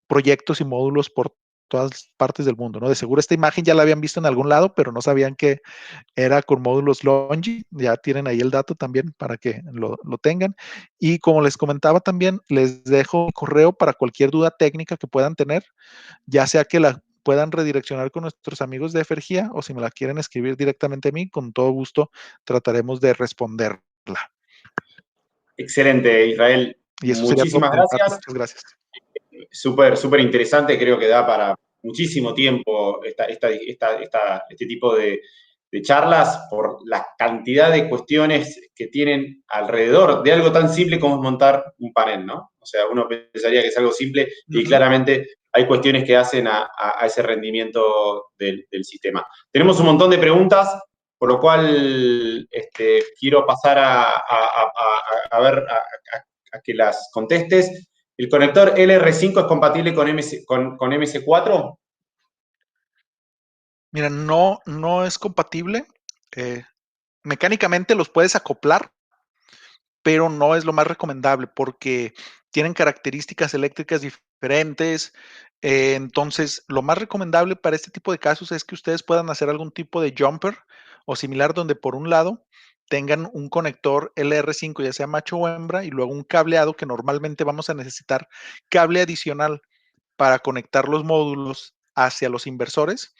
Speaker 3: proyectos y módulos por todas partes del mundo, ¿no? De seguro esta imagen ya la habían visto en algún lado, pero no sabían que era con módulos Longi. Ya tienen ahí el dato también para que lo tengan. Y como les comentaba también, les dejo un correo para cualquier duda técnica que puedan tener, ya sea que la puedan redireccionar con nuestros amigos de Efergía o si me la quieren escribir directamente a mí, con todo gusto trataremos de responderla.
Speaker 2: Excelente, Israel.
Speaker 3: Y eso sería todo
Speaker 2: Muchísimas
Speaker 3: por mi parte.
Speaker 2: gracias.
Speaker 3: Muchas gracias.
Speaker 2: Súper interesante, creo que da para muchísimo tiempo este tipo de charlas por la cantidad de cuestiones que tienen alrededor de algo tan simple como es montar un panel, ¿no? O sea, uno pensaría que es algo simple y claramente hay cuestiones que hacen a ese rendimiento del sistema. Tenemos un montón de preguntas, por lo cual quiero pasar a ver, a que las contestes. ¿El conector LR5 es compatible con MS4?
Speaker 3: Mira, no es compatible. Mecánicamente los puedes acoplar, pero no es lo más recomendable porque tienen características eléctricas diferentes. Entonces, lo más recomendable para este tipo de casos es que ustedes puedan hacer algún tipo de jumper o similar donde por un lado tengan un conector LR5, ya sea macho o hembra, y luego un cableado que normalmente vamos a necesitar cable adicional para conectar los módulos hacia los inversores.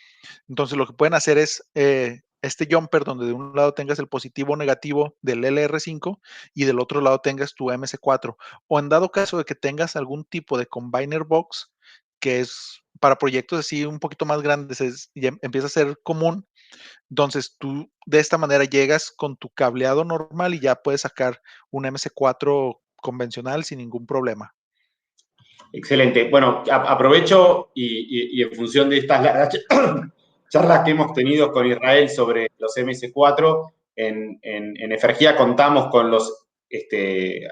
Speaker 3: Entonces, lo que pueden hacer es este jumper donde de un lado tengas el positivo o negativo del LR5 y del otro lado tengas tu MS4. O en dado caso de que tengas algún tipo de combiner box, que es para proyectos así un poquito más grandes, ya empieza a ser común. Entonces, tú de esta manera llegas con tu cableado normal y ya puedes sacar un MS4 convencional sin ningún problema.
Speaker 2: Excelente. Bueno, aprovecho y en función de estas charlas que hemos tenido con Israel sobre los MS4, en Efergía contamos con los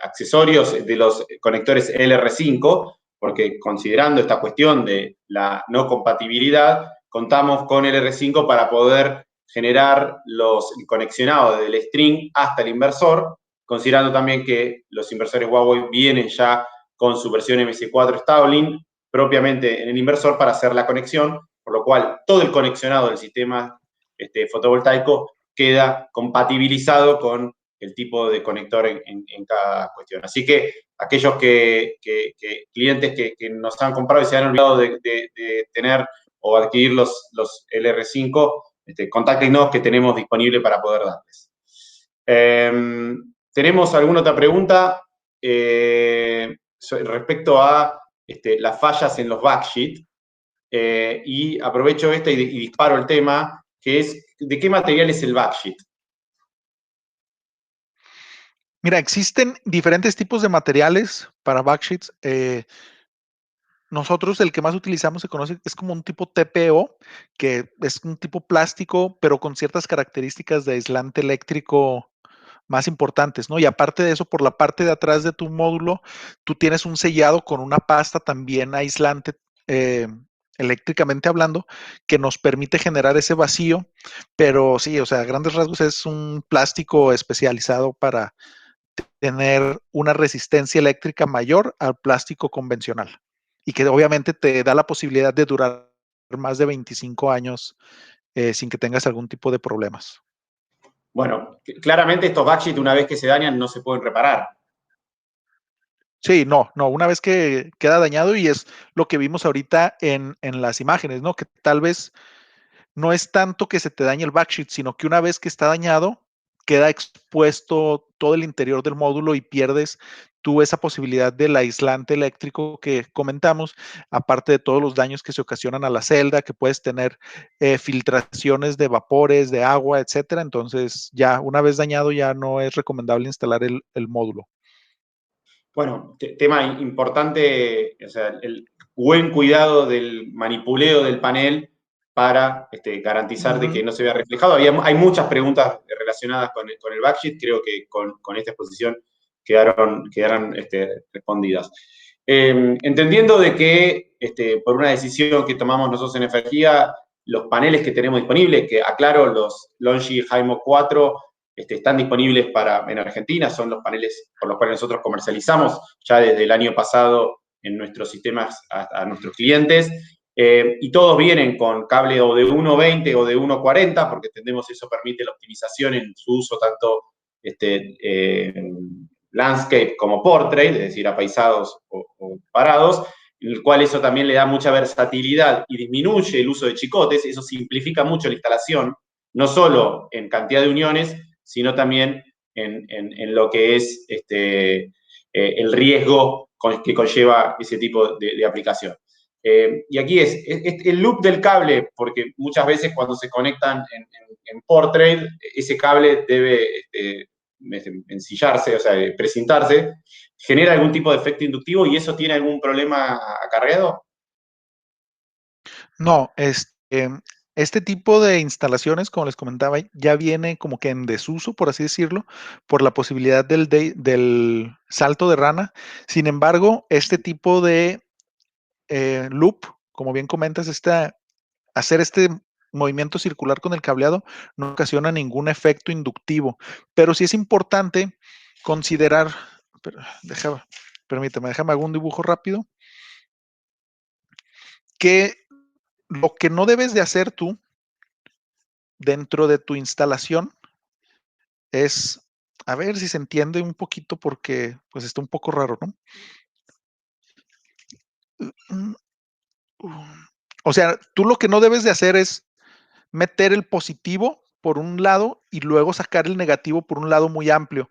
Speaker 2: accesorios de los conectores LR5, porque considerando esta cuestión de la no compatibilidad, contamos con LR5 para poder generar el conexionado del string hasta el inversor, considerando también que los inversores Huawei vienen ya con su versión MS4 Starlink propiamente en el inversor para hacer la conexión, por lo cual todo el conexionado del sistema fotovoltaico queda compatibilizado con el tipo de conector en cada cuestión. Así que aquellos clientes que nos han comprado y se han olvidado de tener o adquirir los LR5, contáctenos que tenemos disponible para poder darles. ¿Tenemos alguna otra pregunta? Respecto a las fallas en los backsheet, y aprovecho y disparo el tema, que es, ¿de qué material es el backsheet?
Speaker 3: Mira, existen diferentes tipos de materiales para backsheets. Nosotros el que más utilizamos se conoce, es como un tipo TPO, que es un tipo plástico, pero con ciertas características de aislante eléctrico más importantes, ¿no? Y aparte de eso, por la parte de atrás de tu módulo, tú tienes un sellado con una pasta también aislante, eléctricamente hablando, que nos permite generar ese vacío, pero sí, o sea, a grandes rasgos es un plástico especializado para tener una resistencia eléctrica mayor al plástico convencional y que obviamente te da la posibilidad de durar más de 25 años sin que tengas algún tipo de problemas.
Speaker 2: Bueno, claramente estos backsheet una vez que se dañan no se pueden reparar.
Speaker 3: Sí, no, una vez que queda dañado y es lo que vimos ahorita en las imágenes, ¿no? Que tal vez no es tanto que se te dañe el backsheet, sino que una vez que está dañado, queda expuesto todo el interior del módulo y pierdes tú esa posibilidad del aislante eléctrico que comentamos, aparte de todos los daños que se ocasionan a la celda, que puedes tener filtraciones de vapores, de agua, etcétera. Entonces, ya una vez dañado, ya no es recomendable instalar el módulo.
Speaker 2: Bueno, tema importante, o sea, el buen cuidado del manipuleo del panel para garantizar de que no se vea reflejado. Hay muchas preguntas relacionadas con el backsheet, creo que con esta exposición quedaron respondidas. Entendiendo de que por una decisión que tomamos nosotros en Energía, los paneles que tenemos disponibles, que aclaro, los LONGi HIMO 4 están disponibles en Argentina, son los paneles por los cuales nosotros comercializamos ya desde el año pasado en nuestros sistemas a nuestros clientes, y todos vienen con cable o de 1.20 o de 1.40, porque entendemos eso permite la optimización en su uso tanto landscape como portrait, es decir, apaisados o parados, en el cual eso también le da mucha versatilidad y disminuye el uso de chicotes, eso simplifica mucho la instalación, no solo en cantidad de uniones, sino también en lo que es el riesgo que conlleva ese tipo de aplicación. Y aquí es el loop del cable, porque muchas veces cuando se conectan en portrait, ese cable debe ensillarse, o sea, precintarse, genera algún tipo de efecto inductivo y eso tiene algún problema acarreado.
Speaker 3: No, este tipo de instalaciones, como les comentaba, ya viene como que en desuso, por así decirlo, por la posibilidad del salto de rana. Sin embargo, este tipo de loop, como bien comentas, hacer este movimiento circular con el cableado no ocasiona ningún efecto inductivo, pero sí es importante considerar, permíteme, déjame hago un dibujo rápido, que lo que no debes de hacer tú dentro de tu instalación es, a ver si se entiende un poquito porque pues está un poco raro, ¿no? O sea, tú lo que no debes de hacer es meter el positivo por un lado y luego sacar el negativo por un lado muy amplio.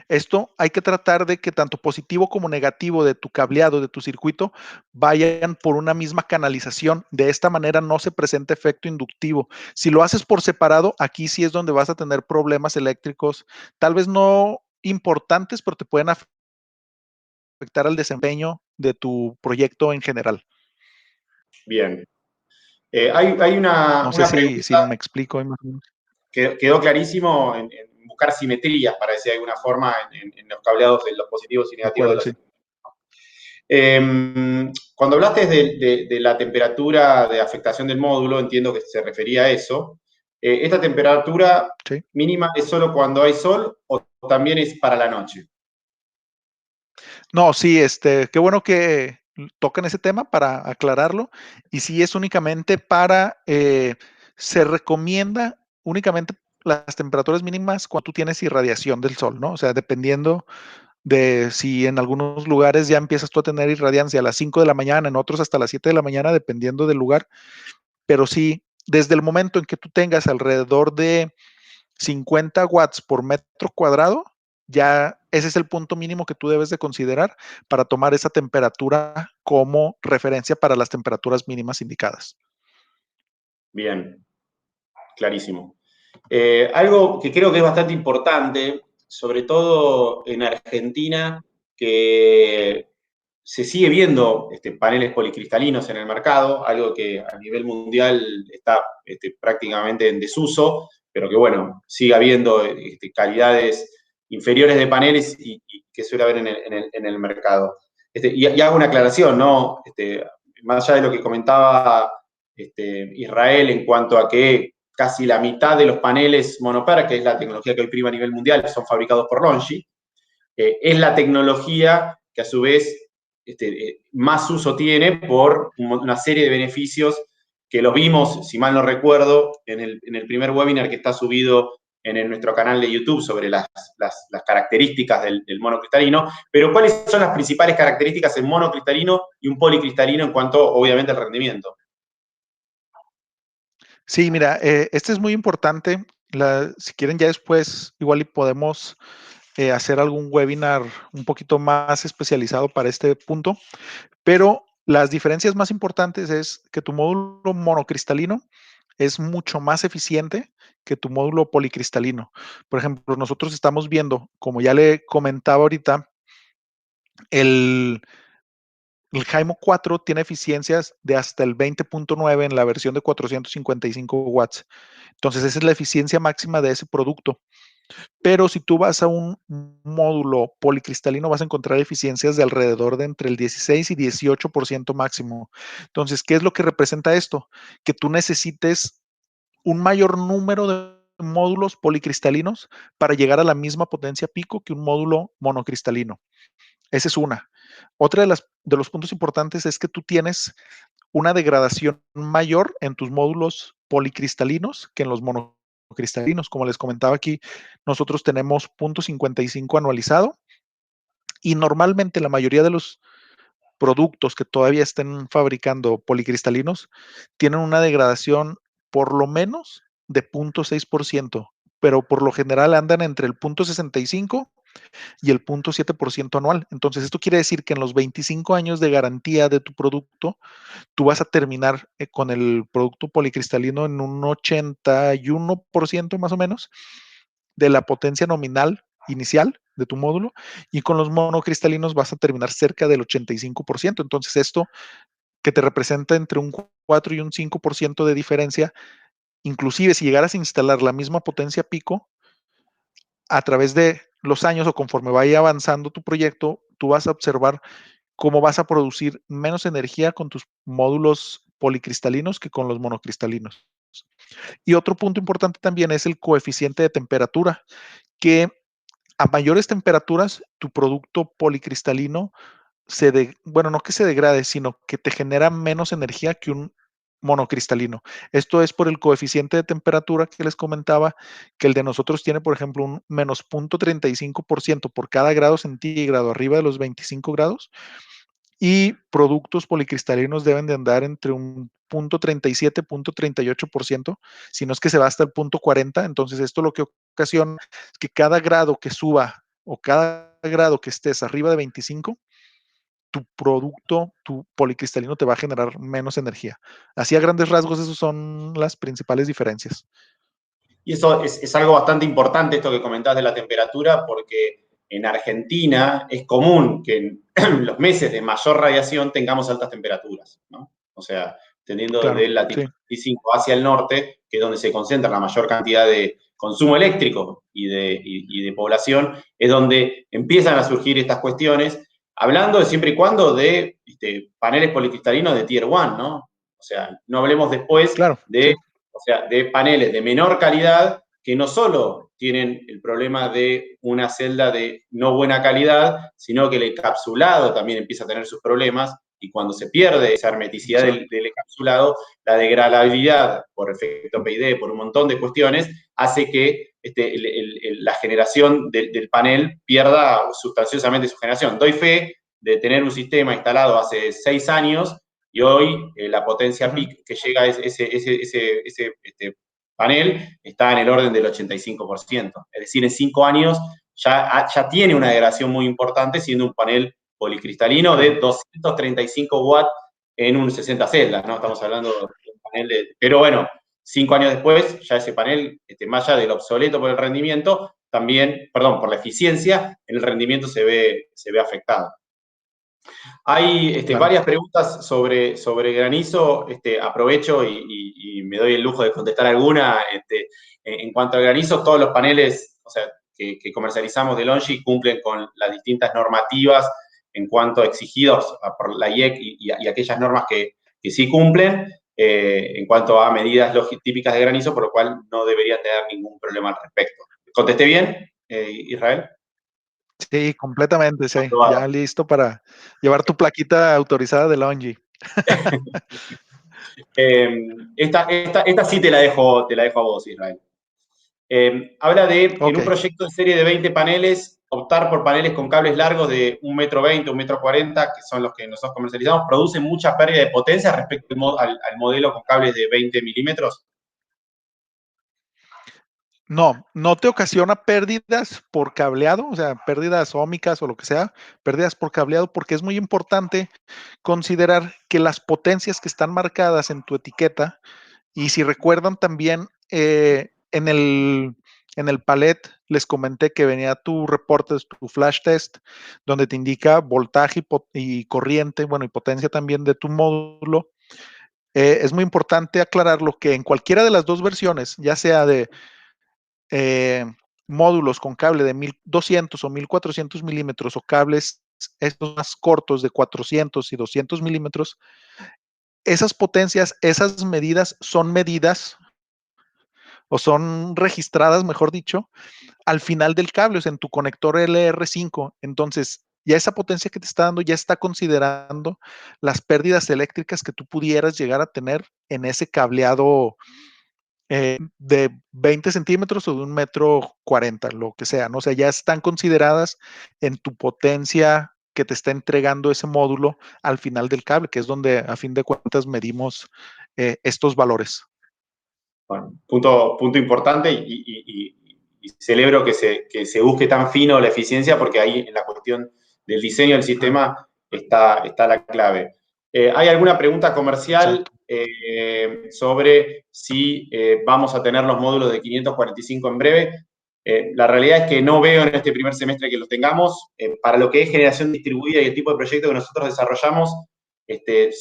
Speaker 3: Esto hay que tratar de que tanto positivo como negativo de tu cableado, de tu circuito, vayan por una misma canalización. De esta manera no se presenta efecto inductivo. Si lo haces por separado, aquí sí es donde vas a tener problemas eléctricos, tal vez no importantes, pero te pueden afectar al desempeño de tu proyecto en general.
Speaker 2: Bien. Hay
Speaker 3: No sé
Speaker 2: una
Speaker 3: si
Speaker 2: pregunta
Speaker 3: me explico.
Speaker 2: que quedó clarísimo en buscar simetrías, para decir de alguna forma, en los cableados de los positivos y
Speaker 3: De
Speaker 2: negativos de
Speaker 3: acuerdo,
Speaker 2: los.
Speaker 3: sí.
Speaker 2: Cuando hablaste de la temperatura de afectación del módulo, entiendo que se refería a eso. ¿Esta temperatura
Speaker 3: Sí.
Speaker 2: mínima es solo cuando hay sol o también es para la noche?
Speaker 3: No, sí, qué bueno que tocan ese tema para aclararlo. Y sí es únicamente se recomienda únicamente las temperaturas mínimas cuando tú tienes irradiación del sol, ¿no? O sea, dependiendo de si en algunos lugares ya empiezas tú a tener irradiancia a las 5 de la mañana, en otros hasta las 7 de la mañana, dependiendo del lugar. Pero sí, desde el momento en que tú tengas alrededor de 50 watts por metro cuadrado, ya ese es el punto mínimo que tú debes de considerar para tomar esa temperatura como referencia para las temperaturas mínimas indicadas.
Speaker 2: Bien, clarísimo. Algo que creo que es bastante importante, sobre todo en Argentina, que se sigue viendo paneles policristalinos en el mercado, algo que a nivel mundial está prácticamente en desuso, pero que bueno, sigue habiendo calidades inferiores de paneles y que suele haber en el mercado. Y hago una aclaración, ¿no? Más allá de lo que comentaba Israel en cuanto a que casi la mitad de los paneles monopara, que es la tecnología que hoy prima a nivel mundial, son fabricados por LONGi, es la tecnología que a su vez más uso tiene por una serie de beneficios que los vimos, si mal no recuerdo, en el primer webinar que está subido en nuestro canal de YouTube sobre las características del monocristalino, pero ¿cuáles son las principales características en monocristalino y un policristalino en cuanto, obviamente, al rendimiento?
Speaker 3: Sí, mira, este es muy importante Si quieren ya después, igual y podemos hacer algún webinar un poquito más especializado para este punto, pero las diferencias más importantes es que tu módulo monocristalino es mucho más eficiente que tu módulo policristalino. Por ejemplo, nosotros estamos viendo, como ya le comentaba ahorita, el Jaimo 4 tiene eficiencias de hasta el 20.9 en la versión de 455 watts. Entonces, esa es la eficiencia máxima de ese producto. Pero si tú vas a un módulo policristalino, vas a encontrar eficiencias de alrededor de entre el 16 y 18% máximo. Entonces, ¿qué es lo que representa esto? Que tú necesites un mayor número de módulos policristalinos para llegar a la misma potencia pico que un módulo monocristalino. Esa es una. Otra de los puntos importantes es que tú tienes una degradación mayor en tus módulos policristalinos que en los monocristalinos. Como les comentaba aquí, nosotros tenemos 0.55 anualizado y normalmente la mayoría de los productos que todavía estén fabricando policristalinos tienen una degradación por lo menos de 0.6%, pero por lo general andan entre el 0.65 y el 0.7% anual. Entonces, esto quiere decir que en los 25 años de garantía de tu producto, tú vas a terminar con el producto policristalino en un 81% más o menos de la potencia nominal inicial de tu módulo, y con los monocristalinos vas a terminar cerca del 85%. Entonces, esto que te representa entre un 4 y un 5% de diferencia, inclusive si llegaras a instalar la misma potencia pico, a través de los años o conforme vaya avanzando tu proyecto, tú vas a observar cómo vas a producir menos energía con tus módulos policristalinos que con los monocristalinos. Y otro punto importante también es el coeficiente de temperatura, que a mayores temperaturas tu producto policristalino bueno, no que se degrade, sino que te genera menos energía que un monocristalino. Esto es por el coeficiente de temperatura que les comentaba, que el de nosotros tiene, por ejemplo, un menos 0.35% por cada grado centígrado arriba de los 25 grados, y productos policristalinos deben de andar entre un 0.37, 0.38%, si no es que se va hasta el 0.40. Entonces, esto lo que ocasiona es que cada grado que suba o cada grado que estés arriba de 25, tu producto, tu policristalino te va a generar menos energía. Así a grandes rasgos, esas son las principales diferencias.
Speaker 2: Y eso es algo bastante importante, esto que comentás de la temperatura, porque en Argentina es común que en los meses de mayor radiación tengamos altas temperaturas, ¿no? O sea, teniendo
Speaker 3: Claro,
Speaker 2: desde el
Speaker 3: sí.
Speaker 2: 25 hacia el norte, que es donde se concentra la mayor cantidad de consumo eléctrico y de población, es donde empiezan a surgir estas cuestiones, hablando de siempre y cuando de paneles policristalinos de Tier 1, ¿no? O sea, no hablemos después
Speaker 3: Claro,
Speaker 2: de
Speaker 3: sí.
Speaker 2: o sea, de paneles de menor calidad que no solo tienen el problema de una celda de no buena calidad, sino que el encapsulado también empieza a tener sus problemas, y cuando se pierde esa hermeticidad del encapsulado, la degradabilidad por efecto PID, por un montón de cuestiones, hace que la generación del panel pierda sustanciosamente su generación. Doy fe de tener un sistema instalado hace 6 años y hoy la potencia peak que llega a ese panel está en el orden del 85%. Es decir, en 5 años ya tiene una degradación muy importante, siendo un panel policristalino de 235 watts en un 60 celdas, ¿no? Estamos hablando de un panel de... Pero bueno, 5 años después, ya ese panel, más allá del obsoleto por el rendimiento, también, perdón, por la eficiencia, el rendimiento se ve afectado. Hay
Speaker 3: Claro.
Speaker 2: varias preguntas sobre granizo. Aprovecho y me doy el lujo de contestar alguna. En cuanto al granizo, todos los paneles, o sea, que comercializamos de Longi cumplen con las distintas normativas en cuanto a exigidos por la IEC y aquellas normas que sí cumplen en cuanto a medidas típicas de granizo, por lo cual no debería tener ningún problema al respecto. ¿Contesté bien, Israel?
Speaker 3: Sí, completamente, sí.
Speaker 2: Aprobado.
Speaker 3: Ya listo para llevar tu plaquita autorizada de Longi.
Speaker 2: Esta sí te la dejo a vos, Israel. Habla de, en un proyecto de serie de 20 paneles, optar por paneles con cables largos de 1,20 m, 1,40 m, que son los que nosotros comercializamos, produce mucha pérdida de potencia respecto al modelo con cables de 20 milímetros.
Speaker 3: No te ocasiona pérdidas por cableado, o sea, pérdidas óhmicas o lo que sea, pérdidas por cableado, porque es muy importante considerar que las potencias que están marcadas en tu etiqueta, y si recuerdan también en el palet les comenté que venía tu reporte, tu flash test, donde te indica voltaje y corriente, bueno, y potencia también de tu módulo. Es muy importante aclararlo que en cualquiera de las dos versiones, ya sea de módulos con cable de 1200 o 1400 milímetros o cables estos más cortos de 400 y 200 milímetros, esas potencias, esas medidas son medidas o son registradas, mejor dicho, al final del cable, o sea, en tu conector LR5. Entonces, ya esa potencia que te está dando ya está considerando las pérdidas eléctricas que tú pudieras llegar a tener en ese cableado de 20 centímetros o de 1,40 m, lo que sea, ¿no? O sea, ya están consideradas en tu potencia que te está entregando ese módulo al final del cable, que es donde a fin de cuentas medimos estos valores.
Speaker 2: Bueno, punto importante y celebro que se busque tan fino la eficiencia porque ahí en la cuestión del diseño del sistema está la clave. ¿Hay alguna pregunta comercial sobre si vamos a tener los módulos de 545 en breve? La realidad es que no veo en este primer semestre que los tengamos. Para lo que es generación distribuida y el tipo de proyecto que nosotros desarrollamos,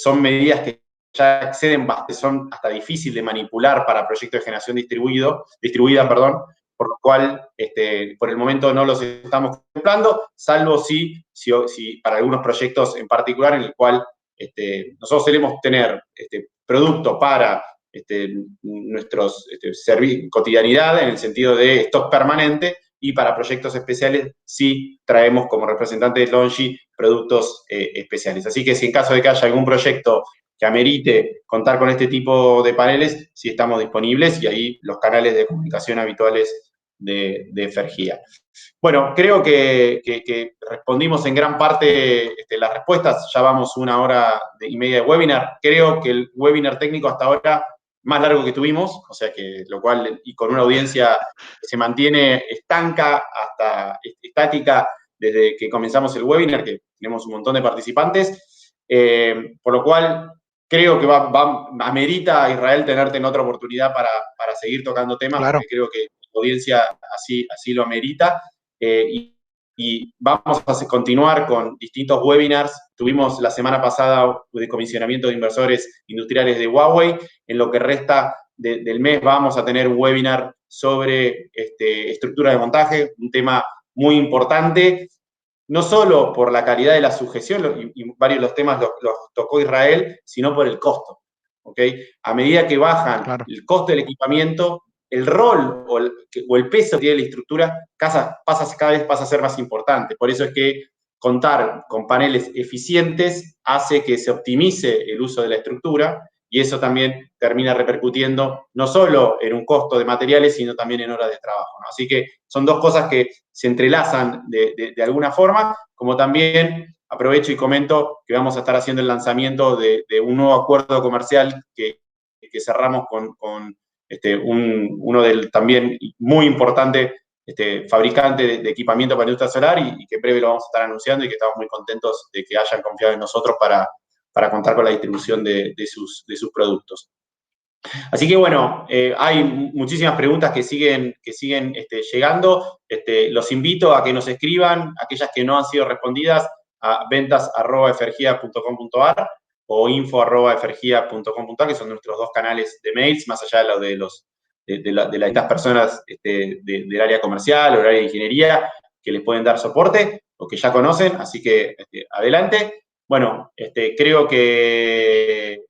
Speaker 2: son medidas que ya exceden, son hasta difíciles de manipular para proyectos de generación distribuida, por lo cual, por el momento no los estamos contemplando, salvo si para algunos proyectos en particular en el cual nosotros queremos tener producto para nuestros cotidianidad, en el sentido de stock permanente, y para proyectos especiales sí traemos como representante de LONGi productos especiales. Así que si en caso de que haya algún proyecto que amerite contar con este tipo de paneles, sí estamos disponibles y ahí los canales de comunicación habituales de Fergia. Bueno, creo que respondimos en gran parte las respuestas. Ya vamos 1 hora y media de webinar. Creo que el webinar técnico hasta ahora más largo que tuvimos, o sea que lo cual, y con una audiencia que se mantiene estática desde que comenzamos el webinar, que tenemos un montón de participantes, por lo cual creo que amerita a Israel tenerte en otra oportunidad para seguir tocando temas,
Speaker 3: Claro.
Speaker 2: porque creo que la audiencia así lo amerita. Y vamos a continuar con distintos webinars. Tuvimos la semana pasada de comisionamiento de inversores industriales de Huawei. En lo que resta del mes vamos a tener un webinar sobre estructura de montaje, un tema muy importante, no solo por la calidad de la sujeción, y varios de los temas los tocó Israel, sino por el costo. ¿Okay? A medida que bajan el costo del equipamiento, el rol o el peso que tiene la estructura cada vez pasa a ser más importante. Por eso es que contar con paneles eficientes hace que se optimice el uso de la estructura y eso también termina repercutiendo no solo en un costo de materiales, sino también en horas de trabajo, ¿no? Así que son dos cosas que se entrelazan de alguna forma, como también aprovecho y comento que vamos a estar haciendo el lanzamiento de un nuevo acuerdo comercial que cerramos con uno del también muy importante fabricante de equipamiento para industria solar y que en breve lo vamos a estar anunciando y que estamos muy contentos de que hayan confiado en nosotros para contar con la distribución de sus productos. Así que bueno, hay muchísimas preguntas que siguen llegando. Los invito a que nos escriban, aquellas que no han sido respondidas, a ventas@fergia.com.ar o info@fergia.com.ar, que son nuestros dos canales de mails, más allá de las personas del área comercial o del área de ingeniería que les pueden dar soporte o que ya conocen, así que adelante. Bueno, creo que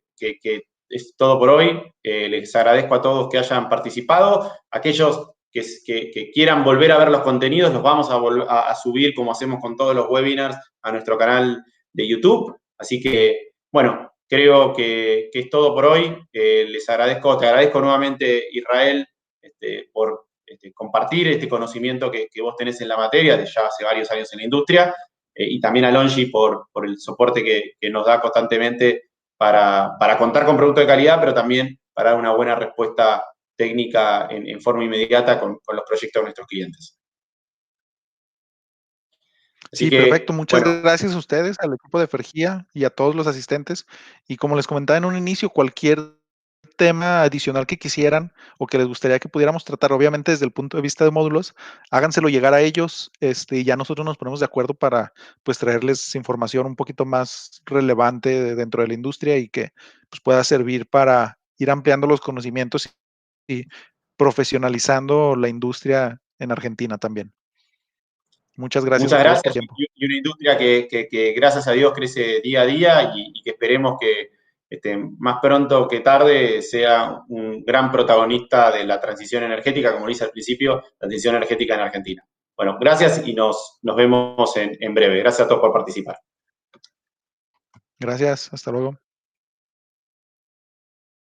Speaker 2: es todo por hoy. Les agradezco a todos que hayan participado. Aquellos que quieran volver a ver los contenidos, los vamos a subir, como hacemos con todos los webinars, a nuestro canal de YouTube. Así que, bueno, creo que es todo por hoy. Te agradezco nuevamente, Israel, por compartir este conocimiento que vos tenés en la materia, de ya hace varios años en la industria, y también a LONGi por el soporte que nos da constantemente para contar con productos de calidad, pero también para dar una buena respuesta técnica en forma inmediata con los proyectos de nuestros clientes. Así
Speaker 3: Sí,
Speaker 2: que,
Speaker 3: perfecto. Muchas
Speaker 2: bueno,
Speaker 3: gracias a ustedes, al equipo de Fergía y a todos los asistentes. Y como les comentaba en un inicio, cualquier tema adicional que quisieran o que les gustaría que pudiéramos tratar, obviamente desde el punto de vista de módulos, háganselo llegar a ellos, y ya nosotros nos ponemos de acuerdo para pues traerles información un poquito más relevante dentro de la industria y que pues, pueda servir para ir ampliando los conocimientos y profesionalizando la industria en Argentina también. Muchas gracias a
Speaker 2: muchas
Speaker 3: todos por
Speaker 2: gracias.
Speaker 3: su tiempo.
Speaker 2: Y una industria que gracias a Dios crece día a día y que esperemos que más pronto que tarde sea un gran protagonista de la transición energética, como dice al principio, la transición energética en Argentina. Bueno, gracias y nos vemos en breve. Gracias a todos por participar.
Speaker 3: Gracias, hasta luego.